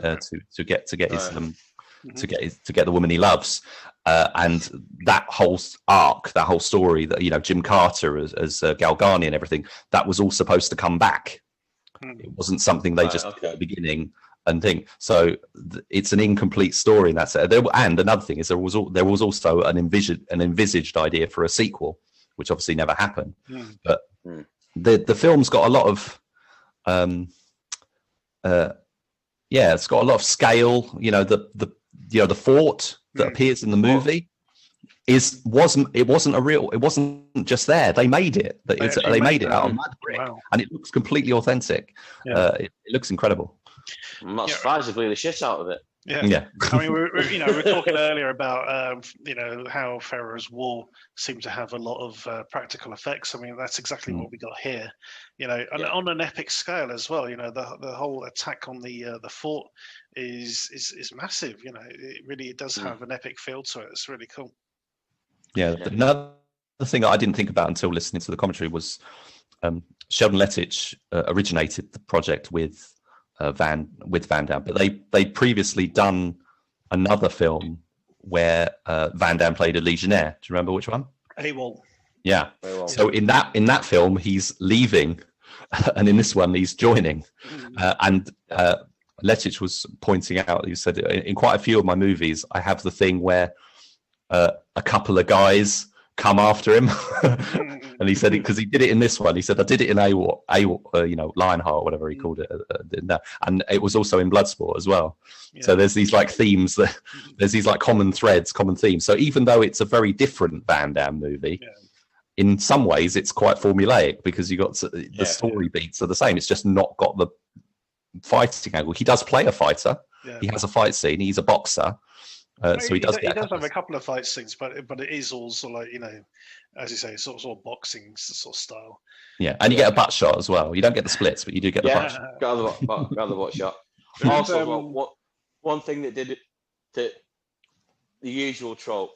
to get the woman he loves, and that whole arc, that whole story, that Jim Carter as Galgani and everything, that was all supposed to come back. It wasn't something they just at the beginning and think. So it's an incomplete story in that sense. And another thing is there was also an envisaged idea for a sequel, which obviously never happened. But the film's got a lot of it's got a lot of scale. The fort that appears in the movie it wasn't just there. They made it. They made it out of mud brick, and it looks completely authentic. It looks incredible. I'm not surprised they blew the shit out of it. Yeah. I mean, we're talking earlier about how PHARAOH'S War seemed to have a lot of practical effects. I mean, that's exactly what we got here. And on an epic scale as well. The whole attack on the fort is massive. It does have an epic feel to it. It's really cool. Yeah. Another thing I didn't think about until listening to the commentary was Sheldon Lettich originated the project with Van Damme, but they previously done another film where Van Damme played a Legionnaire. Do you remember which one? AWOL. Yeah. AWOL. So in that film he's leaving, and in this one he's joining. And Lettich was pointing out, he said, in quite a few of my movies I have the thing where a couple of guys come after him. And he said, because he did it in this one, he said, I did it in Lionheart, whatever he called it, and it was also in Bloodsport as well. So there's these like themes, there's these like common threads, common themes. So even though it's a very different Van Damme movie, in some ways it's quite formulaic, because you got the story beats are the same. It's just not got the fighting angle. He does play a fighter. He has a fight scene. He's a boxer. So he does have a couple of fight scenes, but it is also like, as you say, sort of boxing sort of style. Yeah, and you get a butt shot as well. You don't get the splits, but you do get the butt shot. Got the butt shot. Also, one thing that did it, the usual trope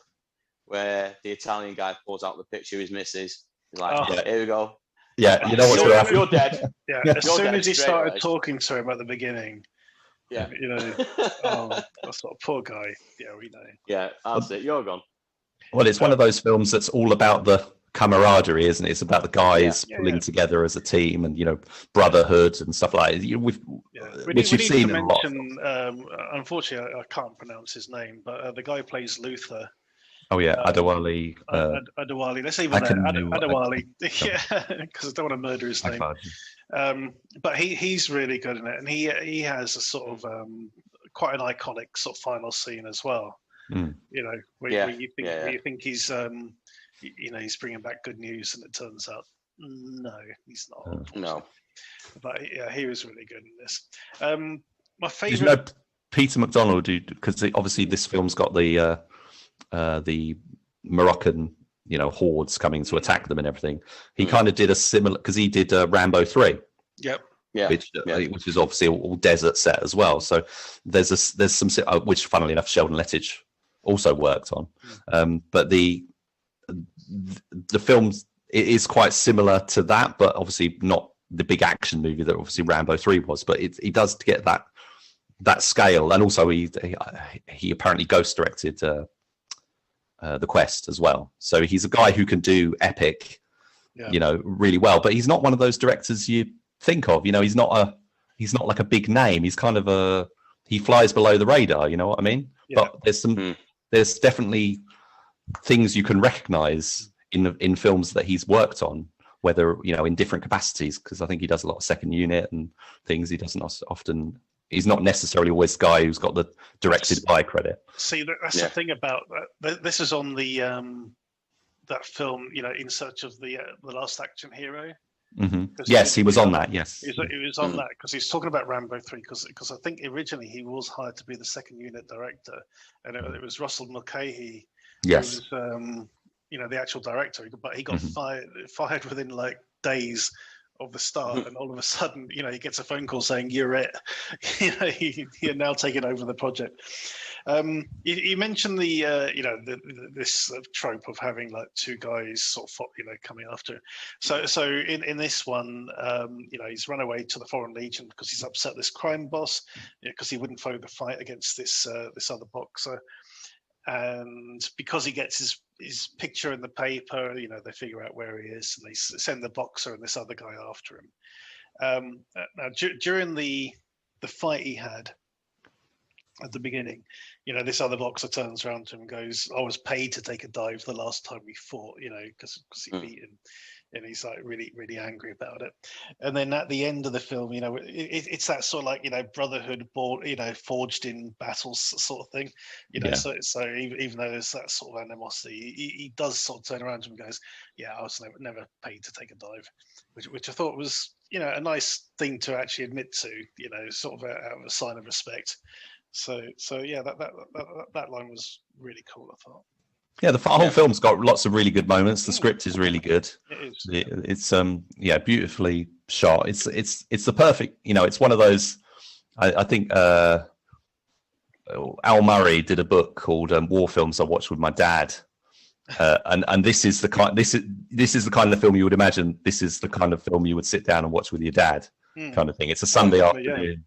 where the Italian guy pulls out the picture of his missus. He's like, here we go. Yeah, you know what's going to happen. You're dead. Yeah, as soon as he started talking to him at the beginning. Yeah, that sort of poor guy. Yeah, we know. Yeah, that's it. You're gone. Well, it's one of those films that's all about the camaraderie, isn't it? It's about the guys pulling together as a team, and brotherhood and stuff like that. Which you've seen in a lot. Unfortunately, I can't pronounce his name, but the guy who plays Luther. Oh yeah, Adewale. Adewale. Let's leave it there. Adewale. Yeah, because I don't want to murder his name. But he's really good in it, and he has a sort of quite an iconic sort of final scene as well. Where you think he's he's bringing back good news, and it turns out no, he's not. No. But he was really good in this. My favorite. You know Peter McDonald, because obviously this film's got the Moroccan hordes coming to attack them and everything. He kind of did a similar, because he did Rambo 3. Yep. Yeah. Which is obviously all desert set as well. So there's some which, funnily enough, Sheldon Lettich also worked on. But the film is quite similar to that, but obviously not the big action movie that obviously Rambo 3 was. But he does get that scale, and also he apparently ghost directed The Quest as well. So he's a guy who can do epic, really well. But he's not one of those directors you think of. He's not like a big name. He's kind of he flies below the radar. You know what I mean? Yeah. But there's definitely things you can recognize in films that he's worked on, whether in different capacities. Because I think he does a lot of second unit and things. He doesn't often. He's not necessarily always the guy who's got the directed by credit. See, that's the thing about that. This is on the that film, In Search of the Last Action Hero. Mm-hmm. Yes, he was on that. Yes, he was on that because he's talking about Rambo 3. Because I think originally he was hired to be the second unit director, and it was Russell Mulcahy. Yes, who was, the actual director, but he got fired within like days of the start, and all of a sudden, he gets a phone call saying you're it. You're now taking over the project. You mentioned this trope of having like two guys sort of coming after. So in this one, he's run away to the Foreign Legion because he's upset this crime boss because he wouldn't follow the fight against this other boxer. And because he gets his picture in the paper, they figure out where he is, and they send the boxer and this other guy after him. Now, during the fight he had at the beginning, this other boxer turns around to him and goes, "I was paid to take a dive the last time we fought," because he beat him. And he's like really, really angry about it. And then at the end of the film, it's that sort of like, brotherhood, forged in battles sort of thing. So even though there's that sort of animosity, he does sort of turn around to him and goes, "Yeah, I was never paid to take a dive," which I thought was, a nice thing to actually admit to, sort of out of a sign of respect. So yeah, that line was really cool, I thought. Yeah, the whole film's got lots of really good moments. The script is really good. It is. It's beautifully shot. It's the perfect. It's one of those. I think Al Murray did a book called War Films I Watched with My Dad, and this is the kind of film you would imagine. This is the kind of film you would sit down and watch with your dad, kind of thing. It's a Sunday afternoon.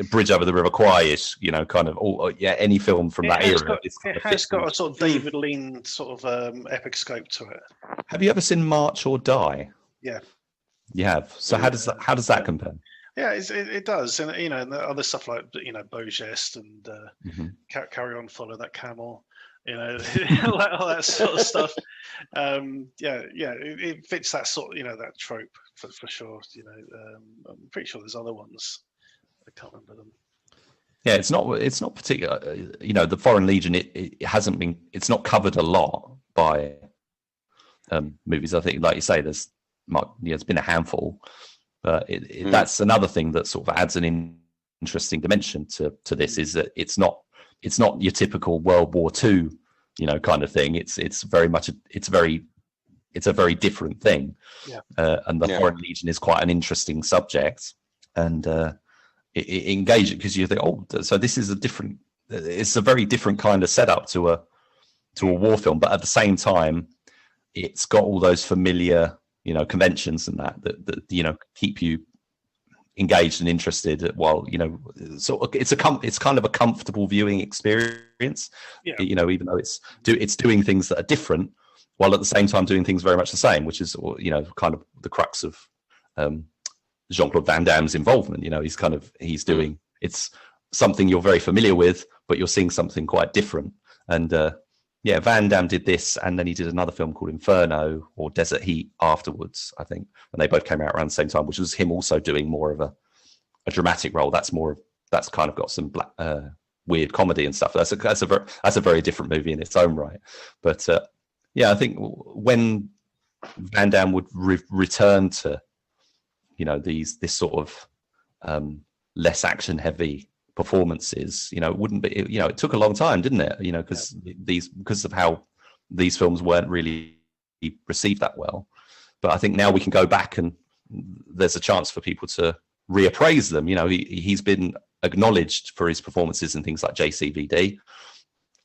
Bridge over the River Kwai-ish, kind of any film from that era. It has got a sort of David Lean sort of epic scope to it. Have you ever seen March or Die? Yeah, you have. So how does that compare? Yeah, it does, and and the other stuff like Beau Geste and Carry On, Follow That Camel, all that sort of stuff. It fits that sort that trope for sure. I'm pretty sure there's other ones. I can't remember them. Yeah, it's not particular. The Foreign Legion. It's not covered a lot by movies. I think, like you say, there's been a handful, but that's another thing that sort of adds an interesting dimension to this. Is that it's not your typical World War II, kind of thing. It's very much it's a very different thing. Yeah. And the Foreign Legion is quite an interesting subject, and it engages because you think, so this is it's a very different kind of setup to a war film, but at the same time, it's got all those familiar, conventions and that keep you engaged and interested while, so it's kind of a comfortable viewing experience, even though it's doing things that are different while at the same time doing things very much the same, which is, kind of the crux of, Jean-Claude Van Damme's involvement. He's doing, it's something you're very familiar with, but you're seeing something quite different. And Van Damme did this, and then he did another film called Inferno or Desert Heat afterwards, I think, and they both came out around the same time, which was him also doing more of a dramatic role. That's kind of got some weird comedy and stuff. That's a very different movie in its own right. But I think when Van Damme would return to this sort of less action heavy performances, it wouldn't be, it took a long time, didn't it? Because of how these films weren't really received that well. But I think now we can go back and there's a chance for people to reappraise them. He's been acknowledged for his performances in things like JCVD.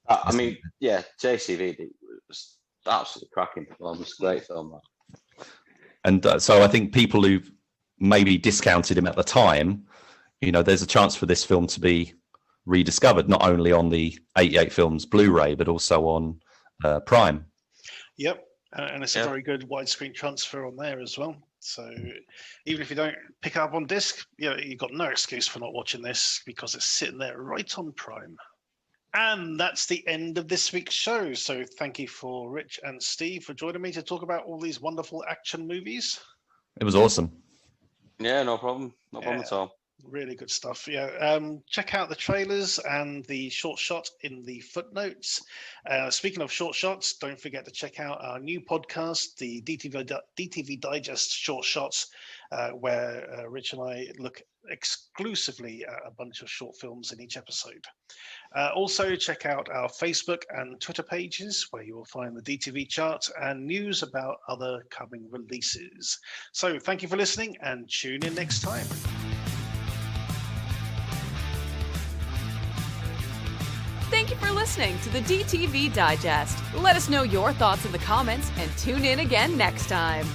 JCVD was absolutely cracking performance, great film. And so I think people who've maybe discounted him at the time, there's a chance for this film to be rediscovered, not only on the 88 Films Blu-ray, but also on Prime. Yep, and it's a very good widescreen transfer on there as well. So even if you don't pick it up on disc, you've got no excuse for not watching this because it's sitting there right on Prime. And that's the end of this week's show. So thank you for Rich and Steve for joining me to talk about all these wonderful action movies. It was awesome. Yeah, no problem. No problem at all. Really good stuff. Yeah. Check out the trailers and the short shot in the footnotes. Speaking of short shots, don't forget to check out our new podcast, the DTV Digest Short Shots, where Rich and I look exclusively at a bunch of short films in each episode. Also, check out our Facebook and Twitter pages, where you will find the DTV chart and news about other coming releases. So thank you for listening and tune in next time. Thank you for listening to the DTV Digest. Let us know your thoughts in the comments and tune in again next time.